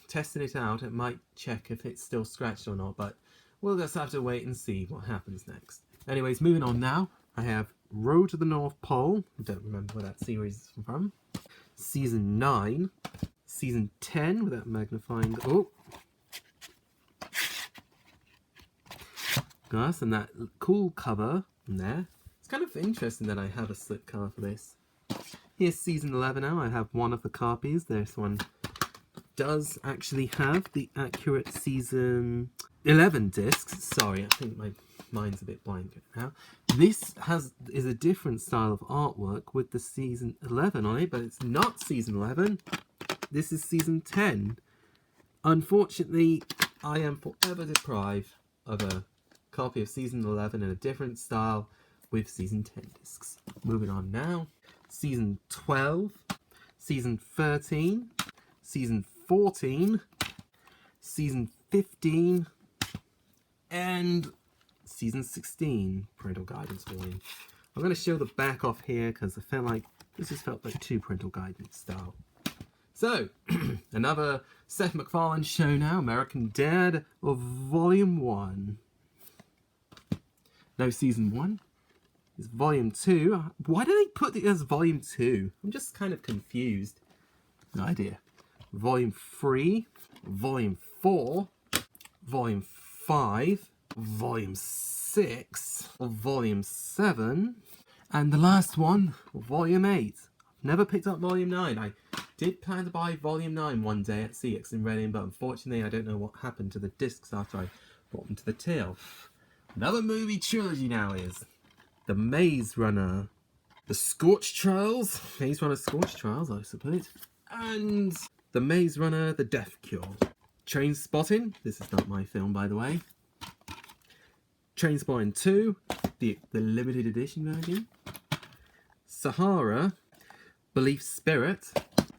testing it out, it might check if it's still scratched or not, but we'll just have to wait and see what happens next. Anyways, moving on now, I have Road to the North Pole. I don't remember where that series is from. Season 9. Season 10, without magnifying... Oh! Glass, and that cool cover in there. It's kind of interesting that I have a slip cover for this. Here's season 11 now. I have one of the copies. This one does actually have the accurate season 11 discs. Sorry, I think my mind's a bit blank now. This is a different style of artwork with the season 11 on it, but it's not season 11. This is season 10. Unfortunately, I am forever deprived of a copy of season 11 in a different style with season 10 discs. Moving on now. Season 12, season 13, season 14, season 15, and season 16 parental guidance volume. I'm going to show the back off here because I felt like this just felt like too parental guidance style. So, another Seth MacFarlane show now, American Dad of Volume 1. No season 1. It's volume 2. Why do they put it as volume 2? I'm just kind of confused. No idea. Volume 3, volume 4, volume 5, volume 6, volume 7, and the last one, volume 8. Never picked up volume 9. I did plan to buy volume 9 one day at CX in Reading, but unfortunately I don't know what happened to the discs after I brought them to the till. Another movie trilogy now is The Maze Runner, The Scorch Trials, Maze Runner Scorch Trials, I suppose, and The Maze Runner, The Death Cure. Trainspotting, this is not my film by the way. Trainspotting 2, the limited edition version. Sahara, Belief Spirit,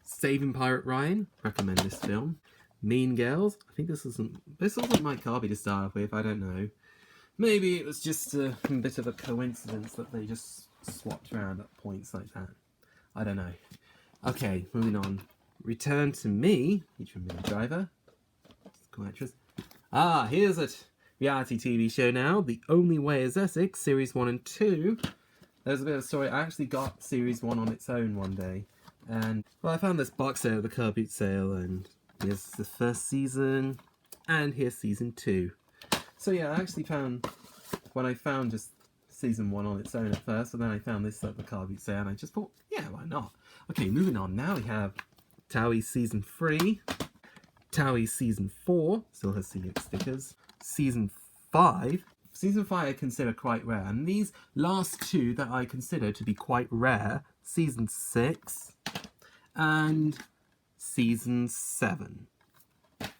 Saving Pirate Ryan, recommend this film. Mean Girls, I think this wasn't my copy to start with, I don't know. Maybe it was just a bit of a coincidence that they just swapped around at points like that. I don't know. Okay, moving on. Return to Me, featuring Minnie Driver. Cool actress. Here's a reality TV show now. The Only Way is Essex, Series 1 and 2. There's a bit of a story. I actually got Series 1 on its own one day. And, well, I found this box set at the car boot sale, and here's the first season, and here's season 2. So yeah, I actually found, when I found just season 1 on its own at first, and then I found this at the car boot sale, and I just thought, yeah, why not? Okay, moving on. Now we have Towie season 3, Towie season 4, still has CX stickers, season 5. Season 5 I consider quite rare, and these last 2 that I consider to be quite rare, season 6 and season 7.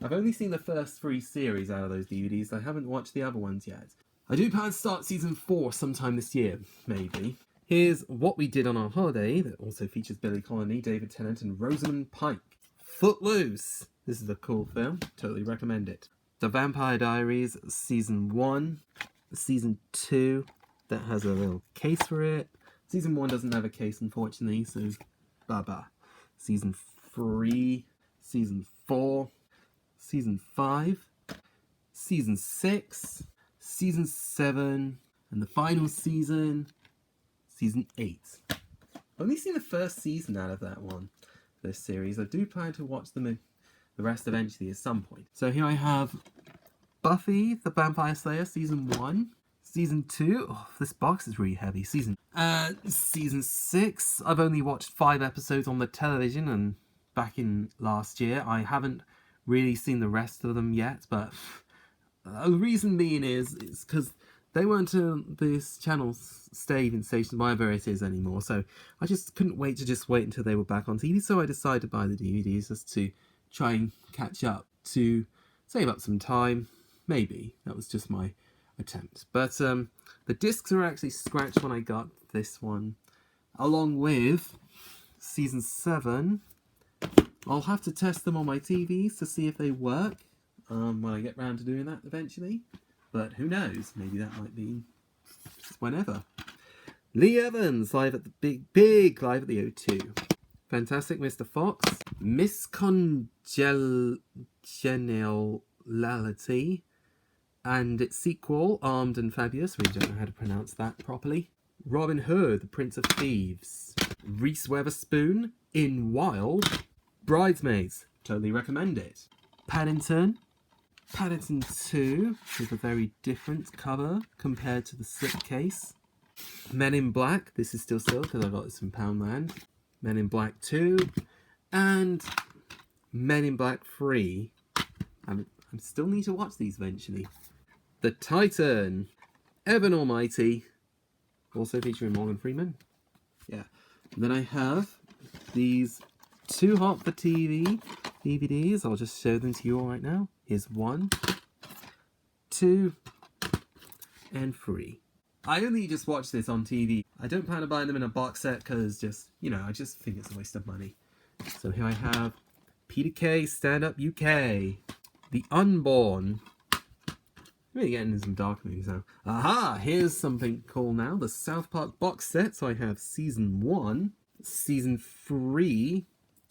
I've only seen the first 3 series out of those DVDs. I haven't watched the other ones yet. I do plan to start season 4 sometime this year, maybe. Here's What We Did on Our Holiday, that also features Billy Connolly, David Tennant, and Rosamund Pike. Footloose! This is a cool film. Totally recommend it. The Vampire Diaries, season 1. Season 2, that has a little case for it. Season 1 doesn't have a case, unfortunately, so bye-bye. Season 3, season 4, season 5, season 6, season 7, and the final season, season 8. I've only seen the first season out of that one, this series. I do plan to watch the rest eventually at some point. So here I have Buffy the Vampire Slayer, season 1. Season 2, oh, this box is really heavy. Season 6, I've only watched 5 episodes on the television and back in last year. I haven't really seen the rest of them yet, but the reason being is because they weren't this channel's staying station wherever it is anymore, so I just couldn't wait until they were back on TV, so I decided to buy the DVDs just to try and catch up, to save up some time. Maybe that was just my attempt, but the discs are actually scratched when I got this one, along with season 7. I'll have to test them on my TVs to see if they work when I get round to doing that eventually, but who knows, maybe that might be just whenever. Lee Evans live at the big live at the O2. Fantastic Mr. Fox, Miss Congeniality, and its sequel, Armed and Fabulous. We don't know how to pronounce that properly. Robin Hood, the Prince of Thieves. Reese Witherspoon in Wild. Bridesmaids, totally recommend it. Paddington 2, with a very different cover compared to the slipcase. Men in Black, this is still because I got this from Poundland. Men in Black 2, and Men in Black 3. I still need to watch these eventually. The Titan, Evan Almighty, also featuring Morgan Freeman. Yeah. And then I have these Too Hot for TV DVDs. I'll just show them to you all right now. Here's 1, 2, and 3. I only just watched this on TV. I don't plan to buy them in a box set because I just think it's a waste of money. So here I have Peter Kay Stand Up UK, The Unborn. Really getting into some dark movies now. Aha! Here's something cool now. The South Park box set. So I have season 1, season 3.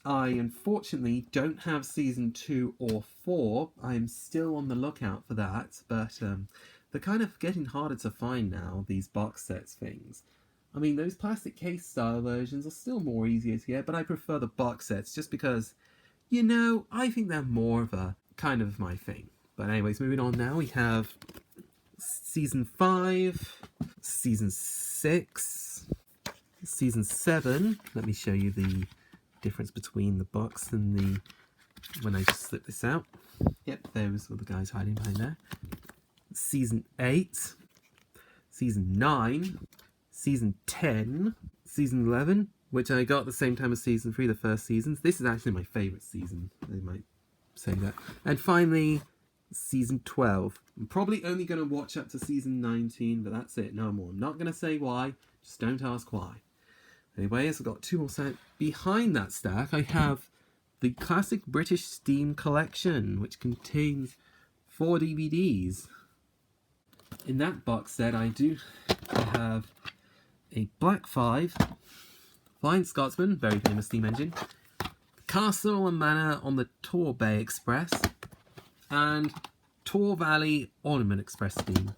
I unfortunately don't have season 2 or 4. I'm still on the lookout for that, but they're kind of getting harder to find now, these box sets things. I mean, those plastic case style versions are still more easier to get, but I prefer the box sets just because, I think they're more of a kind of my thing. But anyways, moving on now, we have season 5, season 6, season 7. Let me show you the difference between the box and the when I just slip this out. Yep, those were the guys hiding behind there. Season 8, season 9, season 10, season 11, which I got at the same time as season 3, the first seasons. This is actually my favourite season, I might say that. And finally, season 12. I'm probably only going to watch up to season 19, but that's it, no more. I'm not going to say why, just don't ask why. Anyways, I've got 2 more sets. Behind that stack, I have the Classic British Steam Collection, which contains 4 DVDs. In that box set, I have a Black 5, Flying Scotsman, very famous steam engine, Castle and Manor on the Tor Bay Express, and Tor Valley Ornament Express steam.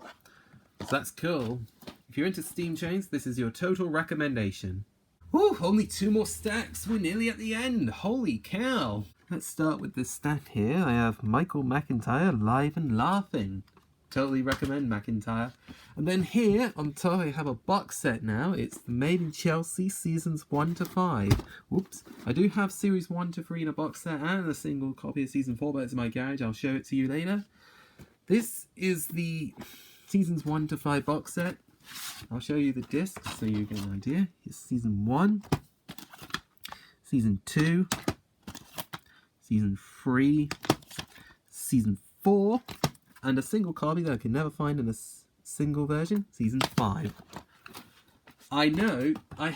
So that's cool. If you're into steam trains, this is your total recommendation. Whew, only 2 more stacks. We're nearly at the end. Holy cow. Let's start with this stack here. I have Michael McIntyre, Live and Laughing. Totally recommend McIntyre. And then here on top I have a box set now. It's the Made in Chelsea seasons 1 to 5. Whoops. I do have series 1 to 3 in a box set and a single copy of season 4, but it's in my garage. I'll show it to you later. This is the seasons 1 to 5 box set. I'll show you the discs so you get an idea. Here's season 1, season 2, season 3, season 4, and a single copy that I can never find in a single version, season 5. I know, I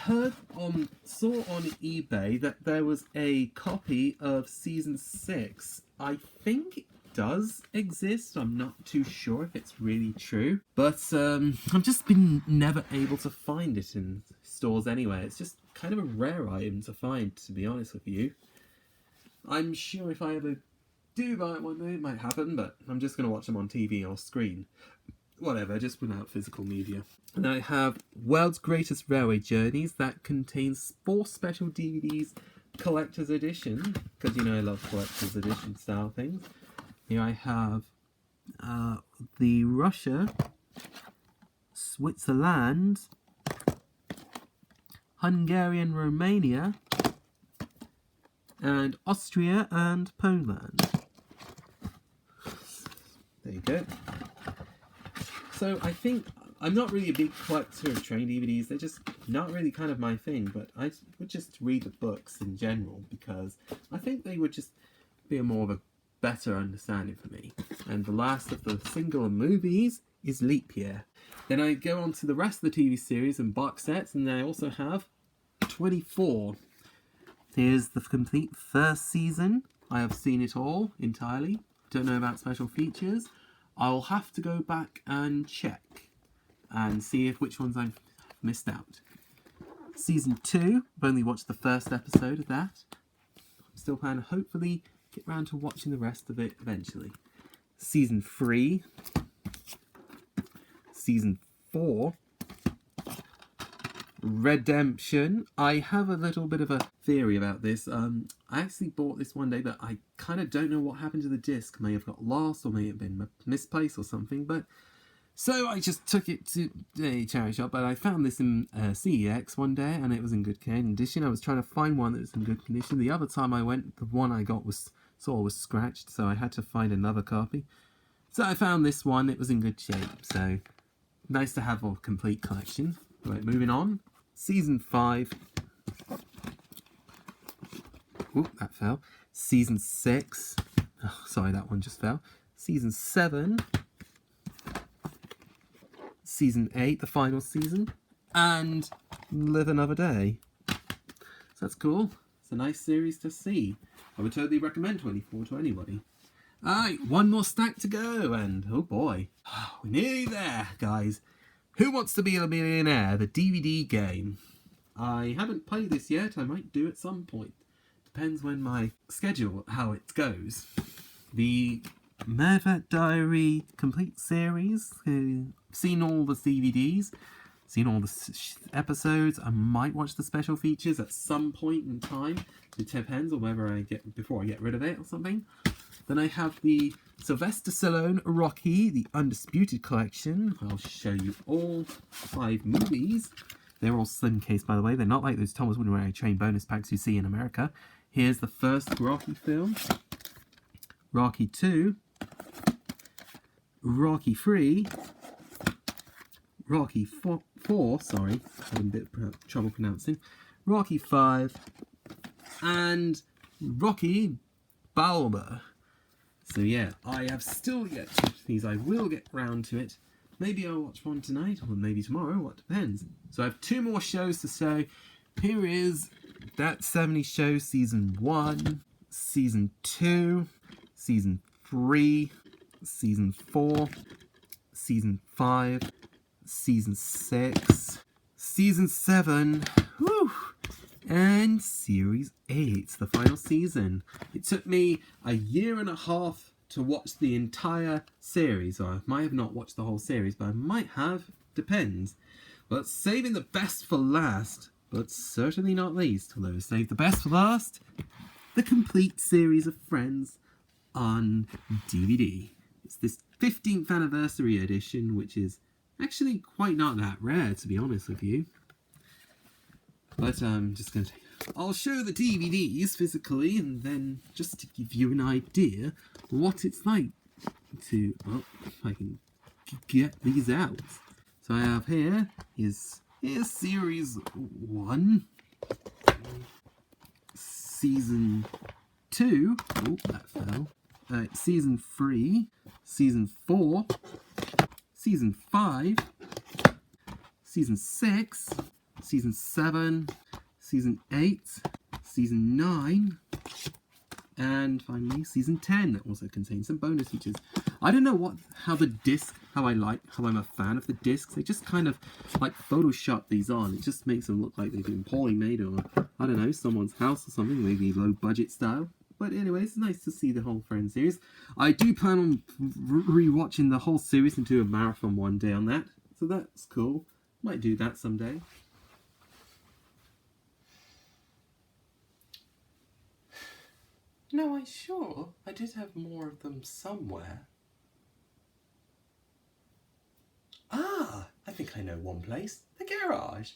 saw on eBay that there was a copy of season 6. I think it does exist. I'm not too sure if it's really true, but I've just been never able to find it in stores anyway. It's just kind of a rare item to find, to be honest with you. I'm sure if I ever do buy it one day, it might happen, but I'm just going to watch them on TV or screen. Whatever, just without physical media. And I have World's Greatest Railway Journeys that contains 4 special DVDs, collector's edition, because I love collector's edition style things. Here I have the Russia, Switzerland, Hungary and Romania, and Austria and Poland. There you go. So I think I'm not really a big collector of train DVDs. They're just not really kind of my thing, but I would just read the books in general because I think they would just be more of a better understanding for me. And the last of the single movies is Leap Year. Then I go on to the rest of the TV series and box sets, and then I also have 24. Here's the complete first season. I have seen it all entirely. Don't know about special features. I'll have to go back and check and see if which ones I've missed out. Season 2, I've only watched the first episode of that. I'm still planning to hopefully get round to watching the rest of it eventually. Season 3, Season 4, Redemption. I have a little bit of a theory about this. I actually bought this one day, but I kind of don't know what happened to the disc. May have got lost or may have been misplaced or something, but so I just took it to a charity shop, but I found this in CEX one day and it was in good condition. I was trying to find one that was in good condition. The other time I went, the one I got was scratched, so I had to find another copy. So I found this one, it was in good shape, so nice to have a complete collection. Right, moving on. Season 5. Oop, that fell. Season 6. Oh, sorry, that one just fell. Season 7. Season 8, the final season. And Live Another Day. So that's cool. It's a nice series to see. I would totally recommend 24 to anybody. Alright, one more stack to go, and oh boy. We're nearly there, guys. Who Wants to Be a Millionaire? The DVD game. I haven't played this yet. I might do at some point. Depends when my schedule, how it goes. The Murder Diary complete series. Seen all the DVDs. Seen all the episodes. I might watch the special features at some point in time. It depends on whether I get before I get rid of it or something. Then I have the Sylvester Stallone Rocky, the Undisputed Collection. I'll show you all 5 movies. They're all slim case, by the way. They're not like those Thomas Wooden Train bonus packs you see in America. Here's the first Rocky film. Rocky 2. Rocky 3. Rocky 4, sorry. Having a bit of trouble pronouncing. Rocky 5. And Rocky Balboa. So yeah, I have still yet to watch these. I will get round to it. Maybe I'll watch one tonight, or maybe tomorrow, what depends. So I have 2 more shows to say. Here is That 70s Show Season 1, Season 2, Season 3, Season 4, Season 5, Season 6, Season 7, whew, and Series 8, the final season. It took me a year and a half to watch the entire series, or I might have not watched the whole series, but I might have, depends. But saving the best for last, but certainly not least, although save the best for last, the complete series of Friends on DVD. It's this 15th anniversary edition, which is actually quite not that rare, to be honest with you. But I'm just going to I'll show the DVDs physically, and then just to give you an idea what it's like to, well, if I can get these out. So I have here's Series 1, Season 2, oh, that fell, Season 3, Season 4, Season 5, Season 6, Season 7, Season 8, Season 9, and finally Season 10 that also contains some bonus features. I don't know how I'm a fan of the discs. They just kind of like Photoshop these on. It just makes them look like they've been poorly made, or I don't know, someone's house or something, maybe low budget style. But anyway, it's nice to see the whole Friends series. I do plan on re-watching the whole series and do a marathon one day on that. So that's cool. Might do that someday. No, I'm sure I did have more of them somewhere. Ah, I think I know one place. The garage.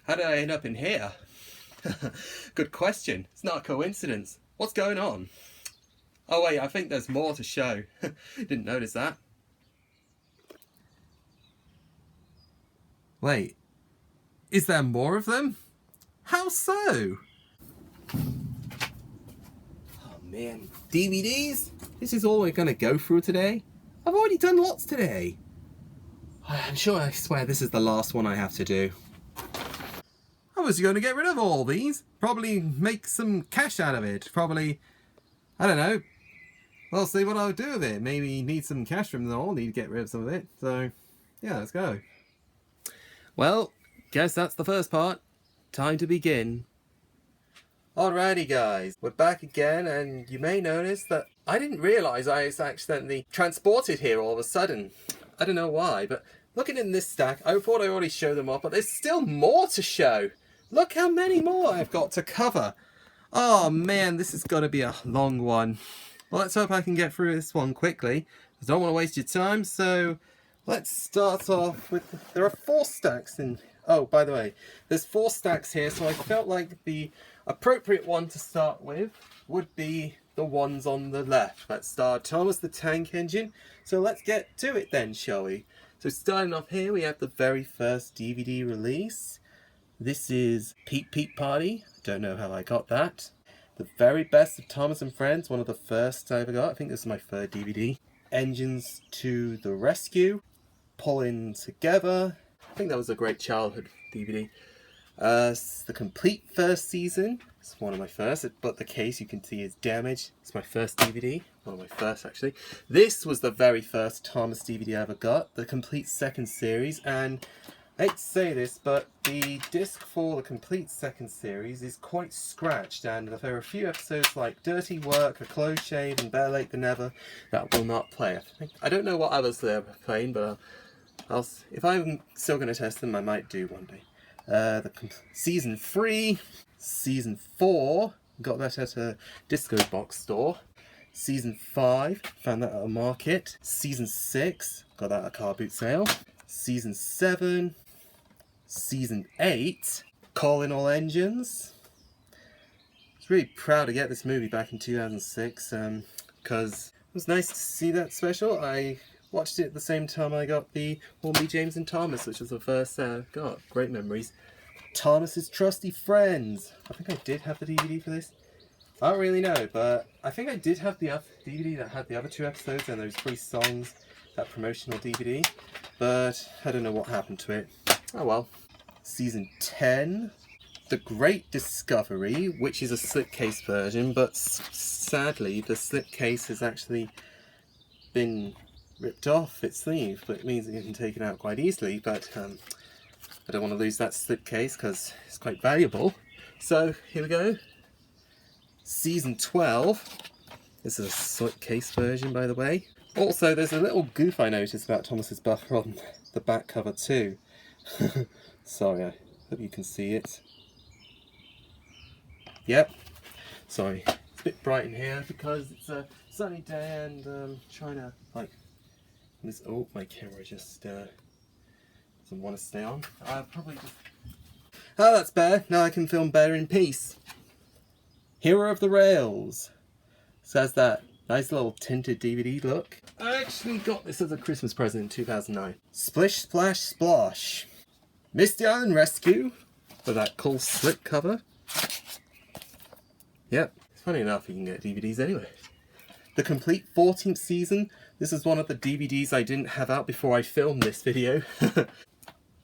How did I end up in here? Good question. It's not a coincidence. What's going on? Oh wait, I think there's more to show. Didn't notice that. Wait, is there more of them? How so? Oh man, DVDs? This is all we're gonna go through today? I've already done lots today. I'm sure I swear this is the last one I have to do. I was going to get rid of all these. Probably make some cash out of it. Probably, I don't know. We'll see what I'll do with it. Maybe need some cash from them all. Need to get rid of some of it. So, yeah, let's go. Well, guess that's the first part. Time to begin. Alrighty guys, we're back again, and you may notice that I didn't realise I was accidentally transported here all of a sudden. I don't know why, but looking in this stack, I thought I already showed them off, but there's still more to show. Look how many more I've got to cover. Oh man, this is going to be a long one. Well, let's hope I can get through this one quickly. I don't want to waste your time, so let's start off with... There are 4 stacks in... Oh, by the way, there's 4 stacks here, so I felt like the appropriate one to start with would be the ones on the left. Let's start Thomas the Tank Engine. So let's get to it then, shall we? So starting off here, we have the very first DVD release. This is Peep Peep Party. Don't know how I got that. The very best of Thomas and Friends, one of the first I ever got. I think this is my 3rd DVD. Engines to the Rescue. Pulling Together. I think that was a great childhood DVD. The complete first season. It's one of my first, but the case you can see is damaged. It's my first DVD. One of my first, actually. This was the very first Thomas DVD I ever got. The complete second series, and I hate to say this, but the disc for the complete second series is quite scratched, and there are a few episodes like Dirty Work, A Close Shave, and Better Late Than Never that will not play. I don't know what others they're playing, but if I'm still going to test them, I might do one day. Season 3, Season 4, got that at a disco box store. Season 5, found that at a market. Season 6, got that at a car boot sale. Season 7, Season 8, Calling All Engines. I was really proud to get this movie back in 2006, because it was nice to see that special. I watched it at the same time I got the Hornby, James and Thomas, which was the first got. Great memories. Thomas's Trusty Friends. I think I did have the DVD for this. I don't really know, but I think I did have the DVD that had the other 2 episodes and those 3 songs, that promotional DVD. But I don't know what happened to it. Oh well. Season 10. The Great Discovery, which is a slipcase version, but sadly the slipcase has actually been ripped off its sleeve, but it means it can take it out quite easily, but I don't want to lose that slipcase because it's quite valuable. So here we go. Season 12. This is a slipcase version, by the way. Also, there's a little goof I noticed about Thomas's buffer on the back cover too. Sorry, I hope you can see it. Yep. Sorry, it's a bit bright in here because it's a sunny day and trying to like this. Oh, my camera just doesn't want to stay on. I'll probably just... Oh, that's better. Now I can film better in peace. Hero of the Rails. So has that nice little tinted DVD look. I actually got this as a Christmas present in 2009. Splish Splash Splosh. Misty Island Rescue. For that cool slip cover. Yep. Funny enough, you can get DVDs anyway. The complete 14th season. This is one of the DVDs I didn't have out before I filmed this video.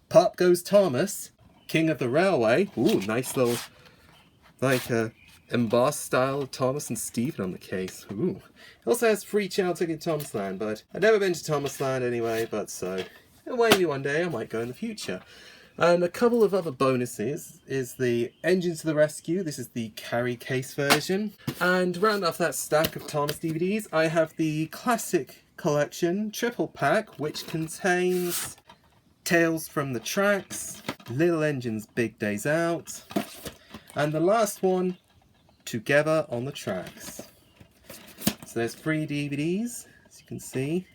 Pop Goes Thomas. King of the Railway. Ooh, nice little, like, embossed style of Thomas and Stephen on the case. Ooh. It also has free channel ticket to Thomas Land, but I've never been to Thomas Land anyway, but so maybe one day I might go in the future. And a couple of other bonuses is the Engine to the Rescue. This is the carry case version. And round off that stack of Thomas DVDs, I have the Classic Collection triple pack, which contains Tales from the Tracks, Little Engine's Big Days Out, and the last one, Together on the Tracks. So there's 3 DVDs, as you can see.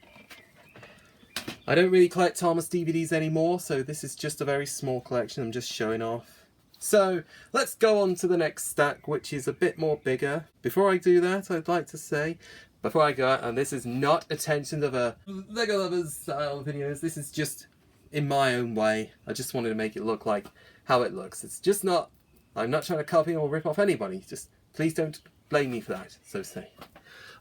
I don't really collect Thomas DVDs anymore, so this is just a very small collection I'm just showing off. So let's go on to the next stack, which is a bit more bigger. Before I do that, I'd like to say, before I go out, and this is not attention to the Lego Lovers style videos, this is just in my own way. I just wanted to make it look like how it looks. It's just not, I'm not trying to copy or rip off anybody. Just please don't blame me for that, so to say.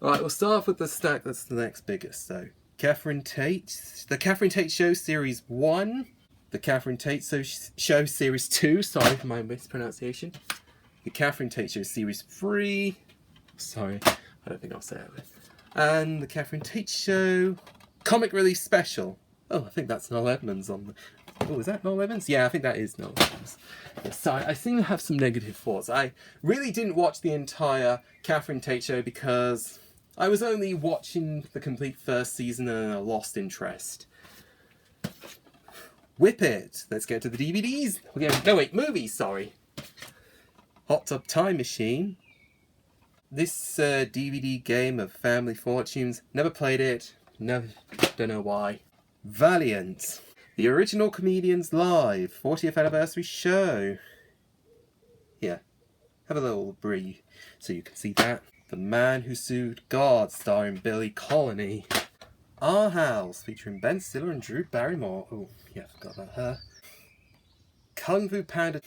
Alright, we'll start off with the stack that's the next biggest. So, Catherine Tate, the Catherine Tate Show Series 1, the Catherine Tate Show Series 2, sorry for my mispronunciation, the Catherine Tate Show Series 3, sorry, I don't think I'll say it, and the Catherine Tate Show Comic Relief Special. Oh, I think that's Noel Edmonds on the... Oh, is that Noel Edmonds? Yeah, I think that is Noel Edmonds. Yeah, sorry, I seem to have some negative thoughts. I really didn't watch the entire Catherine Tate Show because I was only watching the complete first season and I lost interest. Whip it! Let's get to the DVDs. No, wait, movies, sorry. Hot Tub Time Machine. This DVD game of family fortunes. Never played it. Never, don't know why. Valiant. The Original Comedians Live. 40th Anniversary Show. Yeah. Have a little breathe so you can see that. The Man Who Sued God, starring Billy Colony. Our House, featuring Ben Stiller and Drew Barrymore. Oh, yeah, I forgot about her. Kung Fu Panda.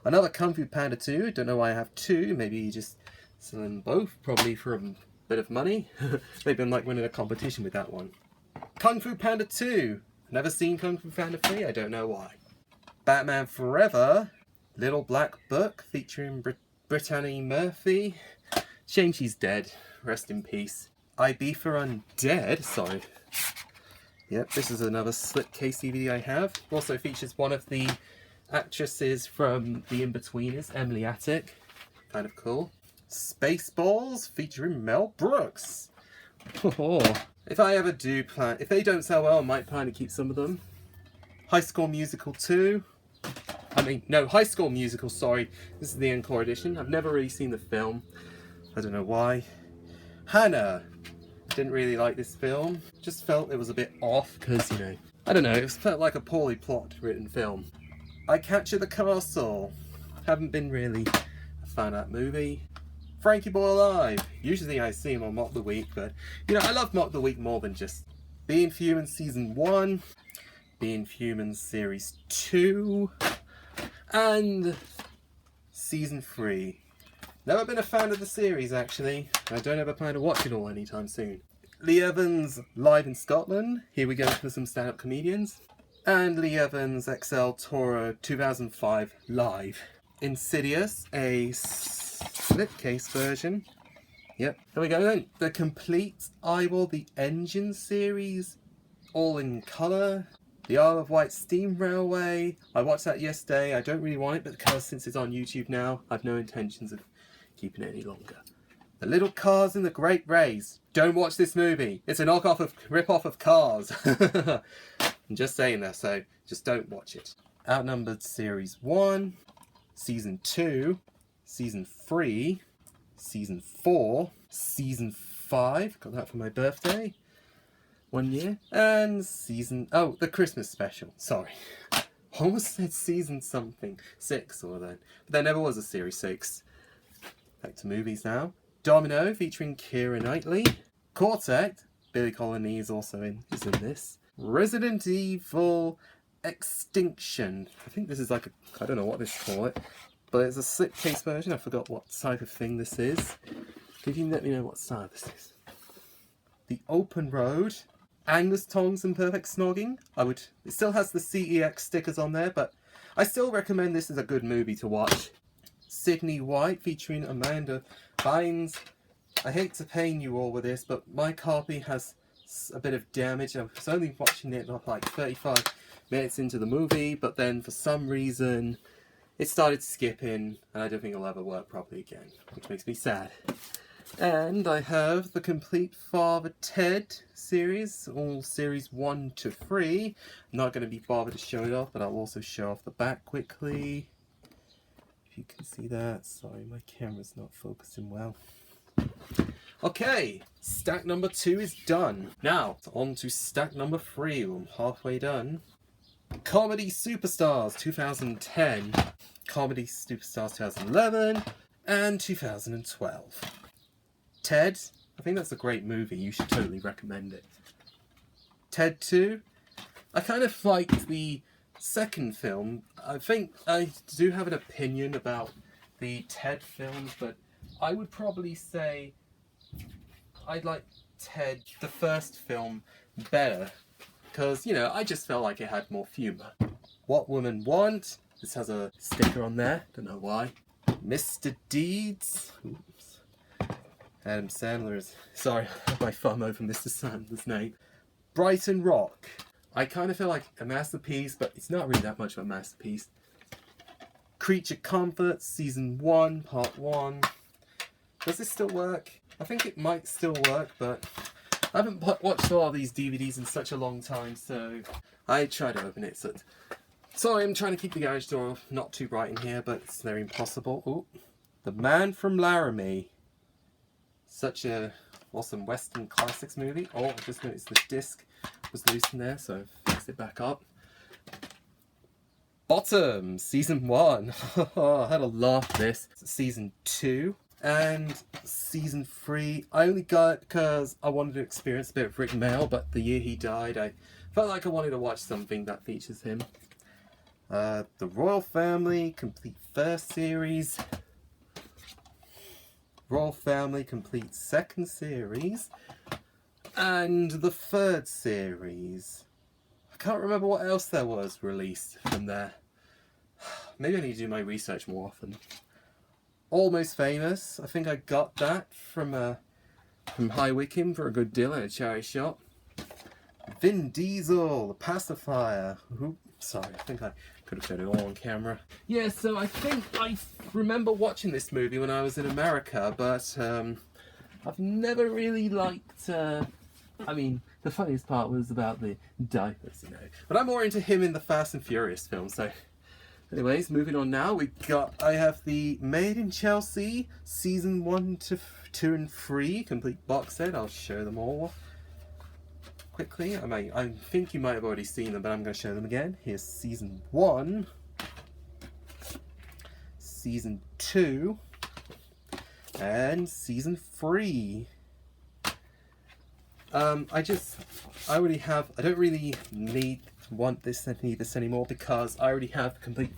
Another Kung Fu Panda 2. Don't know why I have two. Maybe you just sell them both, probably for a bit of money. Maybe I'm like winning a competition with that one. Kung Fu Panda 2. Never seen Kung Fu Panda 3. I don't know why. Batman Forever. Little Black Book, featuring Brittany Murphy. Shame she's dead. Rest in peace. Ibiza Undead. Sorry. Yep, this is another slipcase DVD I have. Also features one of the actresses from The Inbetweeners, Emily Attic. Kind of cool. Spaceballs, featuring Mel Brooks. Oh. If I ever do plan, if they don't sell well, I might plan to keep some of them. High School Musical 2. High School Musical, sorry. This is the encore edition. I've never really seen the film. I don't know why. Hannah. Didn't really like this film. Just felt it was a bit off because, you know, I don't know, it felt like a poorly written film. I Capture the Castle. Haven't been really a fan of that movie. Frankie Boy Alive. Usually I see him on Mock the Week, but, you know, I love Mock the Week more than just Being Human Season 1, Being Human Series 2, and Season 3. Never been a fan of the series, actually. I don't ever plan to watch it all anytime soon. Lee Evans Live in Scotland. Here we go for some stand-up comedians. And Lee Evans XL Toro 2005 Live. Insidious, a slipcase version. Yep, there we go then. The complete Eyeball the Engine series, all in colour. The Isle of Wight Steam Railway. I watched that yesterday. I don't really want it, but because since it's on YouTube now, I've no intentions of keeping it any longer. The Little Cars in the Great Race. Don't watch this movie. It's a rip-off of Cars. I'm just saying that, so just don't watch it. Outnumbered Series 1, Season 2, Season 3, Season 4, Season 5, got that for my birthday, 1 year, and the Christmas special, sorry. I almost said Season something, 6 or then, but there never was a Series 6. Back to movies now. Domino, featuring Keira Knightley. Cortex, Billy Colony is also in this. Resident Evil Extinction. I think this is like I don't know what this call it, but it's a slipcase version. I forgot what type of thing this is. Could you let me know what style this is? The Open Road. Angus Tongs and Perfect Snogging. It still has the CEX stickers on there, but I still recommend this as a good movie to watch. Sydney White, featuring Amanda Bynes. I hate to pain you all with this, but my copy has a bit of damage. I was only watching it like 35 minutes into the movie, but then for some reason it started skipping, and I don't think it'll ever work properly again, which makes me sad. And I have the complete Father Ted series, all series 1 to 3. I'm not going to be bothered to show it off, but I'll also show off the back quickly. If you can see that. Sorry, my camera's not focusing well. Okay, stack number 2 is done. Now, on to stack number 3. I'm halfway done. Comedy Superstars 2010, Comedy Superstars 2011, and 2012. Ted, I think that's a great movie. You should totally recommend it. Ted 2, I kind of liked the second film. I think I do have an opinion about the Ted films, but I would probably say I like Ted, the first film, better. Because, you know, I just felt like it had more humour. What Women Want. This has a sticker on there. Don't know why. Mr. Deeds. Oops. Adam Sandler's. Sorry, I had my thumb over Mr. Sandler's name. Brighton Rock. I kind of feel like a masterpiece, but it's not really that much of a masterpiece. Creature Comforts, Season 1, Part 1. Does this still work? I think it might still work, but I haven't watched all of these DVDs in such a long time, so I tried to open it. So sorry, I'm trying to keep the garage door not too bright in here, but it's near impossible. Ooh. The Man from Laramie. Such a awesome Western classics movie. Oh, I just noticed the disc was loose in there, so I fixed it back up. Bottom, Season 1. I had a laugh at this. Season 2. And Season 3, I only got it because I wanted to experience a bit of Rick Mail, but the year he died, I felt like I wanted to watch something that features him. The Royal Family, complete first series. Royal Family, complete second series. And the third series. I can't remember what else there was released from there. Maybe I need to do my research more often. Almost Famous. I think I got that from High Wycombe for a good deal at a charity shop. Vin Diesel, The Pacifier. Ooh, sorry, I think I could have got it all on camera. Yeah, so I think I remember watching this movie when I was in America, but I've never really liked... I mean, the funniest part was about the diapers, you know. But I'm more into him in the Fast and Furious film, so... Anyways, moving on now, I have the Made in Chelsea Season 1 to 2 and 3 complete box set. I'll show them all quickly. I think you might have already seen them, but I'm going to show them again. Here's Season 1, Season 2, and Season 3. I don't really need this anymore because I already have the complete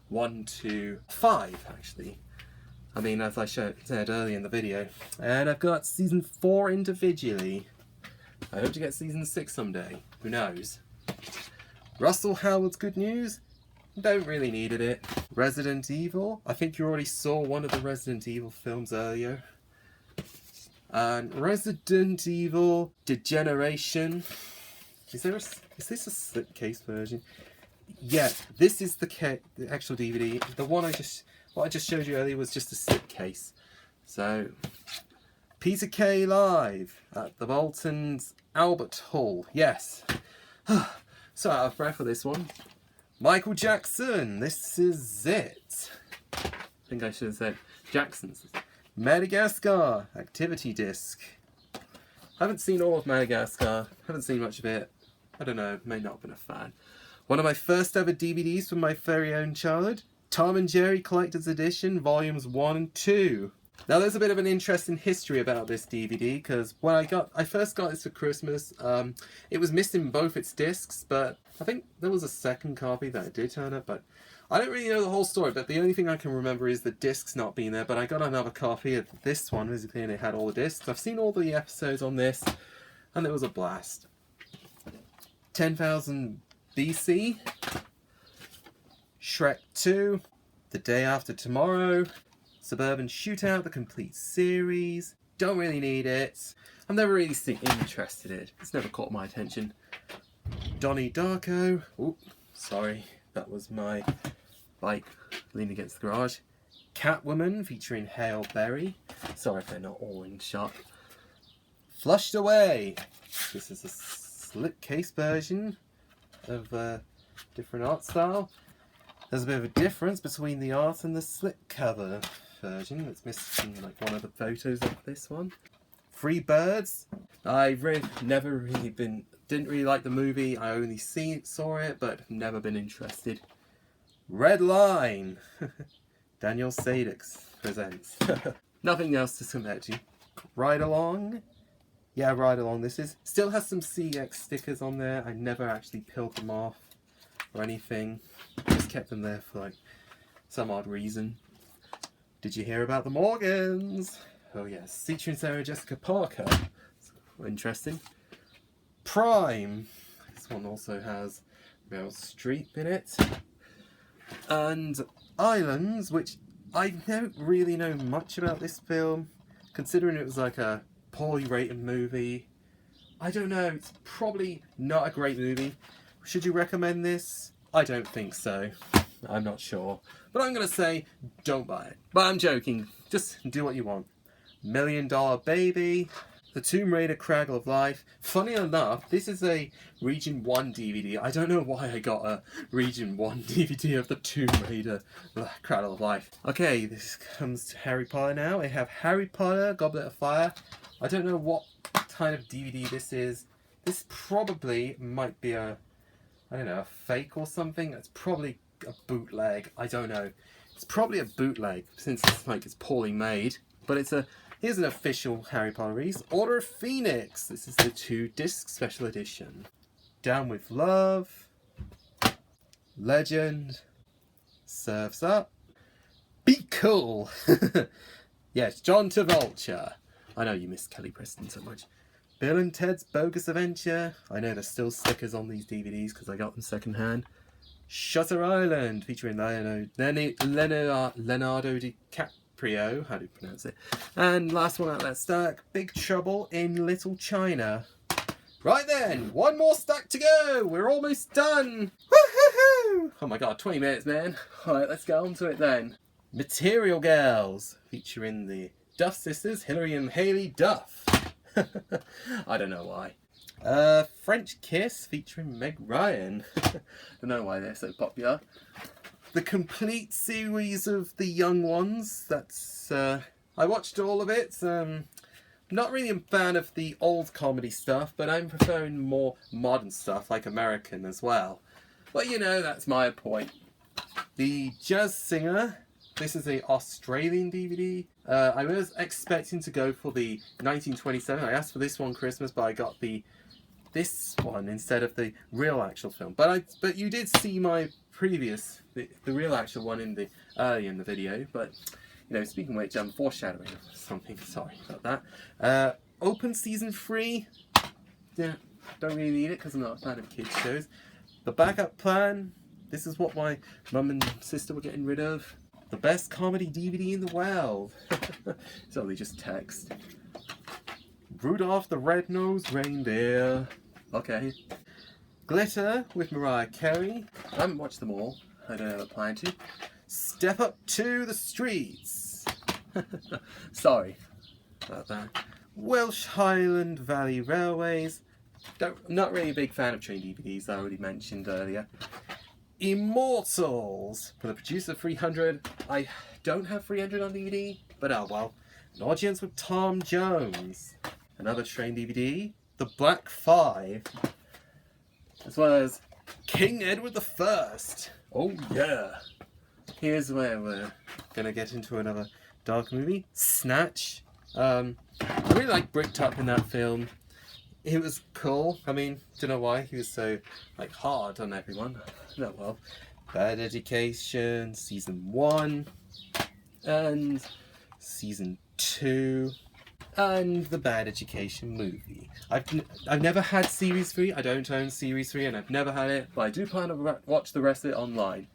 1 to 5 actually. I mean, as I said earlier in the video. And I've got Season 4 individually. I hope to get Season 6 someday. Who knows? Russell Howard's Good News. Don't really needed it. Resident Evil. I think you already saw one of the Resident Evil films earlier. And Resident Evil Degeneration. Is this a slipcase version? Yeah, this is the actual DVD. The one what I just showed you earlier was just a slipcase. So, Peter Kay live at the Bolton's Albert Hall. Yes. So out of breath for this one. Michael Jackson. This is it. I think I should have said Jackson's. Madagascar activity disc. Haven't seen all of Madagascar. Haven't seen much of it. I don't know, may not have been a fan. One of my first ever DVDs from my very own childhood. Tom and Jerry Collector's Edition, Volumes 1 and 2. Now there's a bit of an interesting history about this DVD, because when I first got this for Christmas, it was missing both its discs, but I think there was a second copy that did turn up, but I don't really know the whole story, but the only thing I can remember is the discs not being there, but I got another copy of this one, basically, and it had all the discs. I've seen all the episodes on this, and it was a blast. 10,000 BC, Shrek 2, The Day After Tomorrow, Suburban Shootout, the complete series. Don't really need it. I'm never really interested in it. It's never caught my attention. Donnie Darko. Ooh, sorry, that was my bike leaning against the garage. Catwoman featuring Halle Berry. Sorry if they're not all in shot. Flushed Away. This is a slipcase version of a different art style. There's a bit of a difference between the art and the slipcover. version. It's missing like one of the photos of this one. Free Birds. Didn't really like the movie. I only saw it, but never been interested. Red Line. Daniel Sadix presents. Nothing else to compare to. Ride Along. Yeah, Ride Along. This is still has some CX stickers on there. I never actually peeled them off or anything. Just kept them there for like some odd reason. Did you hear about the Morgans? Oh yes, featuring Sarah Jessica Parker. Interesting. Prime. This one also has Meryl Streep in it. And Islands, which I don't really know much about this film, considering it was like a poorly rated movie. I don't know, it's probably not a great movie. Should you recommend this? I don't think so. I'm not sure. But I'm going to say, don't buy it. But I'm joking. Just do what you want. $1 Million Baby. The Tomb Raider Cradle of Life. Funny enough, this is a Region 1 DVD. I don't know why I got a Region 1 DVD of the Tomb Raider Cradle of Life. Okay, this comes to Harry Potter now. I have Harry Potter, Goblet of Fire. I don't know what kind of DVD this is. This probably might be a fake or something. It's probably a bootleg. I don't know. It's probably a bootleg since it's poorly made. But here's an official Harry Potter release. Order of Phoenix. This is the 2-disc special edition. Down with Love. Legend. Surf's Up. Be Cool. Yes, John Travolta. I know you miss Kelly Preston so much. Bill and Ted's Bogus Adventure. I know there's still stickers on these DVDs because I got them second hand. Shutter Island, featuring Leonardo DiCaprio. How do you pronounce it? And last one out of that stack, Big Trouble in Little China. Right then, one more stack to go. We're almost done. Woohoo! Oh my god, 20 minutes, man. Alright, let's get on to it then. Material Girls, featuring the Duff sisters, Hilary and Haley Duff. I don't know why. French Kiss, featuring Meg Ryan. Don't know why they're so popular. The complete series of The Young Ones. That's I watched all of it. Not really a fan of the old comedy stuff, but I'm preferring more modern stuff like American as well. But you know, that's my point. The Jazz Singer. This is an Australian DVD. I was expecting to go for the 1927. I asked for this one Christmas, but I got this one instead of the real actual film. But you did see my previous, the real actual one early in the video. But you know, speaking of which, I'm foreshadowing something. Sorry about that. Open Season 3. Yeah, don't really need it because I'm not a fan of kids shows. The Backup Plan. This is what my mum and sister were getting rid of. The best comedy DVD in the world. It's only just text. Rudolph the Red-Nosed Reindeer. Okay. Glitter with Mariah Carey. I haven't watched them all. I don't have a plan to. Step Up to the Streets. Sorry about that. Welsh Highland Valley Railways. I'm not really a big fan of train DVDs, I already mentioned earlier. Immortals. For the producer 300. I don't have 300 on DVD, but oh well. An Audience with Tom Jones. Another train DVD. The Black Five. As well as King Edward I. Oh yeah. Here's where we're gonna get into another dark movie. Snatch. I really like Bricktop in that film. It was cool. I mean, don't know why he was so like hard on everyone. No, well, Bad Education, Season 1, and Season 2, and the Bad Education movie. I've never had Series 3. I don't own Series 3, and I've never had it, but I do plan to watch the rest of it online.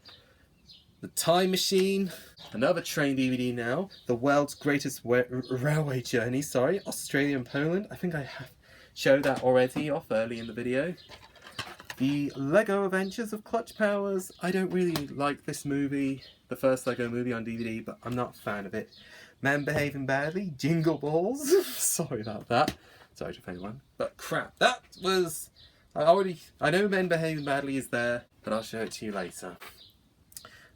The Time Machine, another train DVD now. The World's Greatest Railway Journey. Sorry, Australia and Poland. I think I have showed that already off early in the video. The Lego Adventures of Clutch Powers. I don't really like this movie, the first Lego movie on DVD, but I'm not a fan of it. Man Behaving Badly, Jingle Balls. Sorry about that. Sorry to anyone. But crap, that was... I know Men Behaving Badly is there, but I'll show it to you later.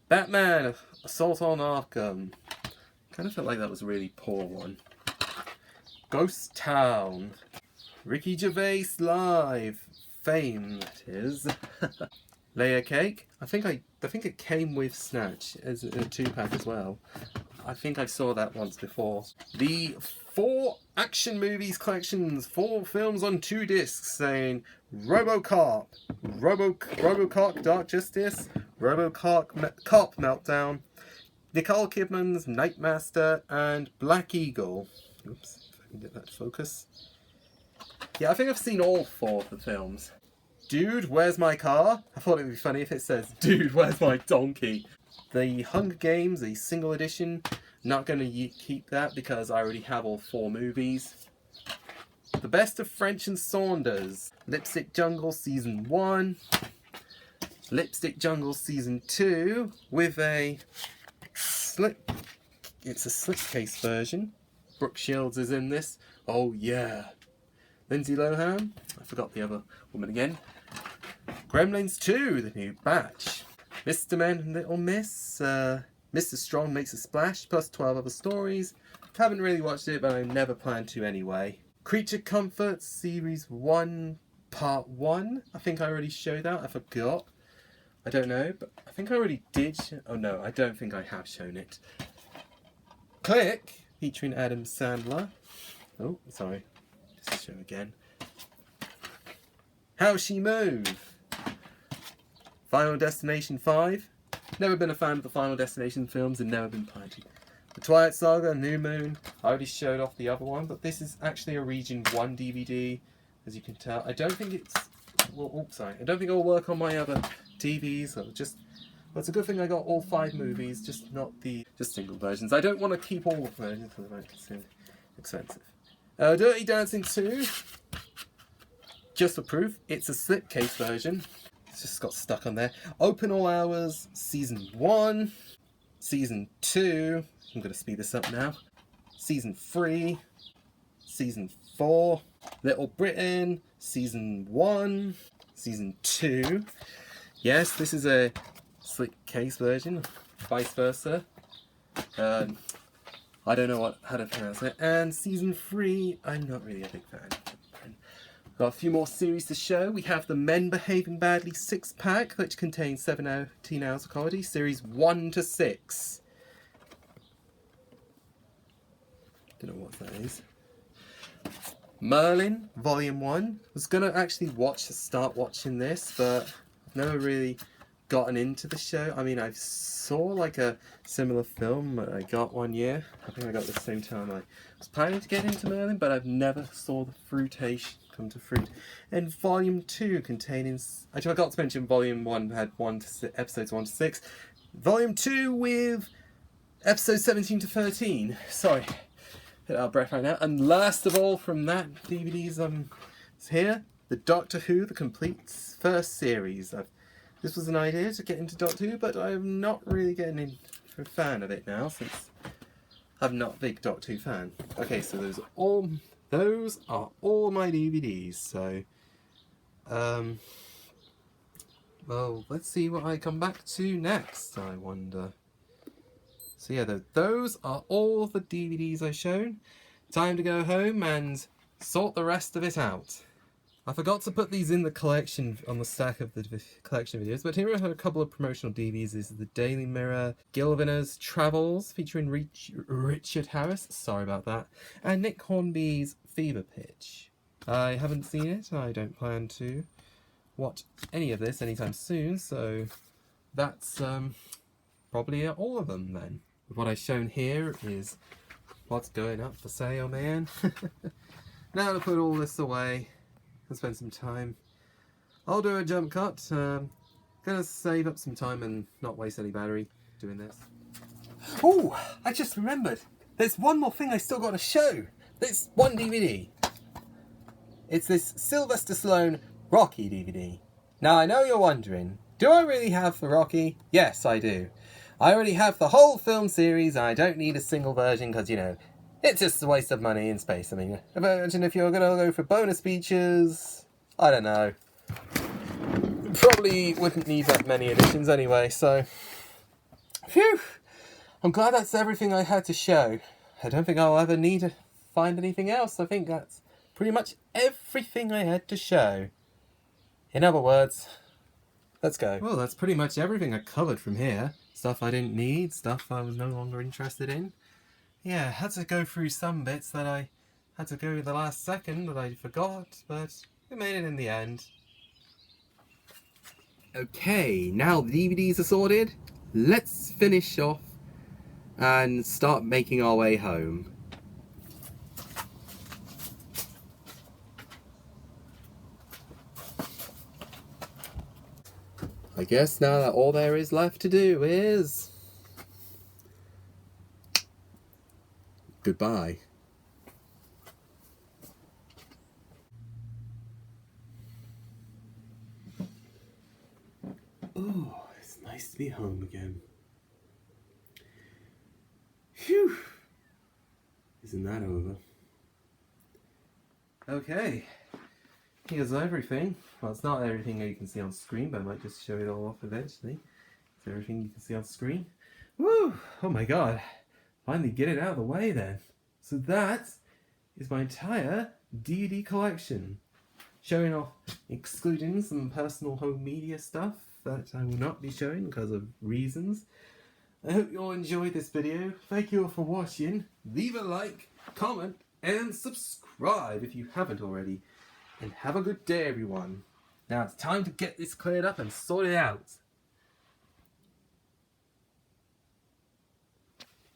Batman, Assault on Arkham. Kind of felt like that was a really poor one. Ghost Town. Ricky Gervais live. Fame, that is. Layer Cake. I think it came with Snatch as a 2-pack as well. I think I saw that once before. The 4 action movies collections, 4 films on 2 discs, saying RoboCop, RoboCop Dark Justice, RoboCop Cop Meltdown, Nicole Kidman's Nightmaster, and Black Eagle. Oops, if I can get that to focus. Yeah, I think I've seen all 4 of the films. Dude, Where's My Car? I thought it would be funny if it says, Dude, Where's My Donkey? The Hunger Games, a single edition. Not going to keep that because I already have all 4 movies. The Best of French and Saunders. Lipstick Jungle Season 1. Lipstick Jungle Season 2 with a slip. It's a slipcase version. Brooke Shields is in this. Oh yeah. Lindsay Lohan. I forgot the other woman again. Gremlins 2, the new batch. Mr. Men and Little Miss. Mr. Strong Makes a Splash, plus 12 other stories. Haven't really watched it, but I never plan to anyway. Creature Comforts Series 1, Part 1. I think I already showed that. I forgot. I don't know, but I think I already did. Oh no, I don't think I have shown it. Click, featuring Adam Sandler. Oh, sorry. Just show again. How She Move. Final Destination 5. Never been a fan of the Final Destination films and never been planted. The Twilight Saga, New Moon. I already showed off the other one, but this is actually a Region 1 DVD, as you can tell. I don't think it's... Well, oops, sorry. I don't think it'll work on my other TVs. Or just... Well, it's a good thing I got all 5 movies, just not the... Just single versions. I don't want to keep all the versions because they might be expensive. Dirty Dancing 2. Just for proof, it's a slipcase version. It's just got stuck on there. Open All Hours, Season 1, Season 2, I'm going to speed this up now, Season 3, Season 4, Little Britain, Season 1, Season 2. Yes, this is a slipcase version, vice versa. I don't know how to pronounce it. And Season 3, I'm not really a big fan. Got a few more series to show. We have the Men Behaving Badly 6-pack, which contains 17 hours of comedy, series 1 to 6. Don't know what that is. Merlin, Volume 1. Was going to actually start watching this, but I've never really gotten into the show. I mean, I saw like a similar film I got one year. I think I got it at the same time I was planning to get into Merlin, but I've never saw the fruitation come to fruit. And Volume 2 containing... Actually, I got to mention Volume 1 had episodes 1 to 6. Volume 2 with episodes 17 to 13. Sorry, hit out of breath right now. And last of all from that DVDs is here, the Doctor Who, the complete first series. This was an idea to get into Doctor Who, but I'm not really getting a fan of it now, since I'm not a big Doctor Who fan. Okay, so those are all my DVDs, so, well, let's see what I come back to next, I wonder. So yeah, those are all the DVDs I've shown. Time to go home and sort the rest of it out. I forgot to put these in the collection, on the stack of the collection videos, but here are a couple of promotional DVDs. This is the Daily Mirror Gilviner's Travels, featuring Richard Harris, sorry about that, and Nick Hornby's Fever Pitch. I haven't seen it, I don't plan to watch any of this anytime soon, so that's probably all of them then. What I've shown here is what's going up for sale, man. Now to put all this away and spend some time, I'll do a jump cut. Gonna save up some time and not waste any battery doing this. Oh, I just remembered. There's one more thing I still got to show. This one DVD. It's this Sylvester Stallone Rocky DVD. Now I know you're wondering, do I really have the Rocky? Yes, I do. I already have the whole film series. I don't need a single version because, you know, it's just a waste of money and space. I mean, imagine if you're going to go for bonus features, I don't know. Probably wouldn't need that many editions anyway, so... Phew! I'm glad that's everything I had to show. I don't think I'll ever need to find anything else. I think that's pretty much everything I had to show. In other words, let's go. Well, that's pretty much everything I covered from here. Stuff I didn't need, stuff I was no longer interested in. Yeah, I had to go through some bits that I had to go the last second that I forgot, but we made it in the end. Okay, now the DVDs are sorted. Let's finish off and start making our way home. I guess now that all there is left to do is goodbye. Oh, it's nice to be home again. Phew! Isn't that over? Okay, here's everything. Well, it's not everything that you can see on screen, but I might just show it all off eventually. It's everything you can see on screen. Woo! Oh my god. Finally get it out of the way then. So that is my entire DVD collection. Showing off, excluding some personal home media stuff that I will not be showing because of reasons. I hope you all enjoyed this video. Thank you all for watching. Leave a like, comment, and subscribe if you haven't already. And have a good day, everyone. Now it's time to get this cleared up and sorted out.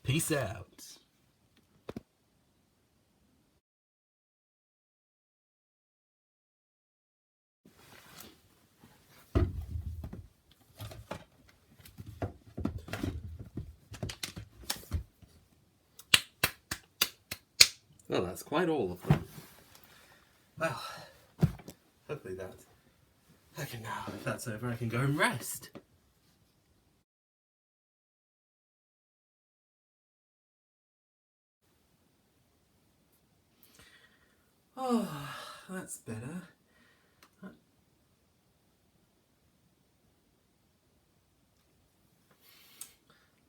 Peace out. Well, that's quite all of them. Well, hopefully that. Okay, now if that's over, I can go and rest. Oh, that's better.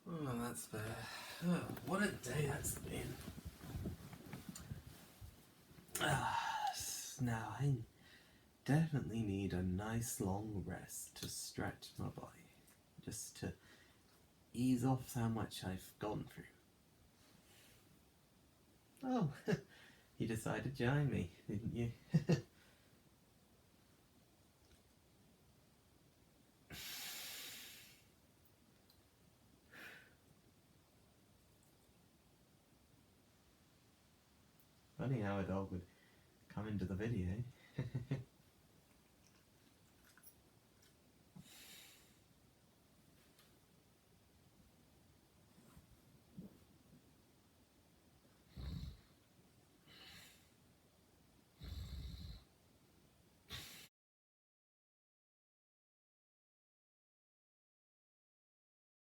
Oh, that's better. Oh, what a day that's been. Now I definitely need a nice long rest to stretch my body. Just to ease off how much I've gone through. Oh, you decided to join me, didn't you? Funny how a dog would come into the video.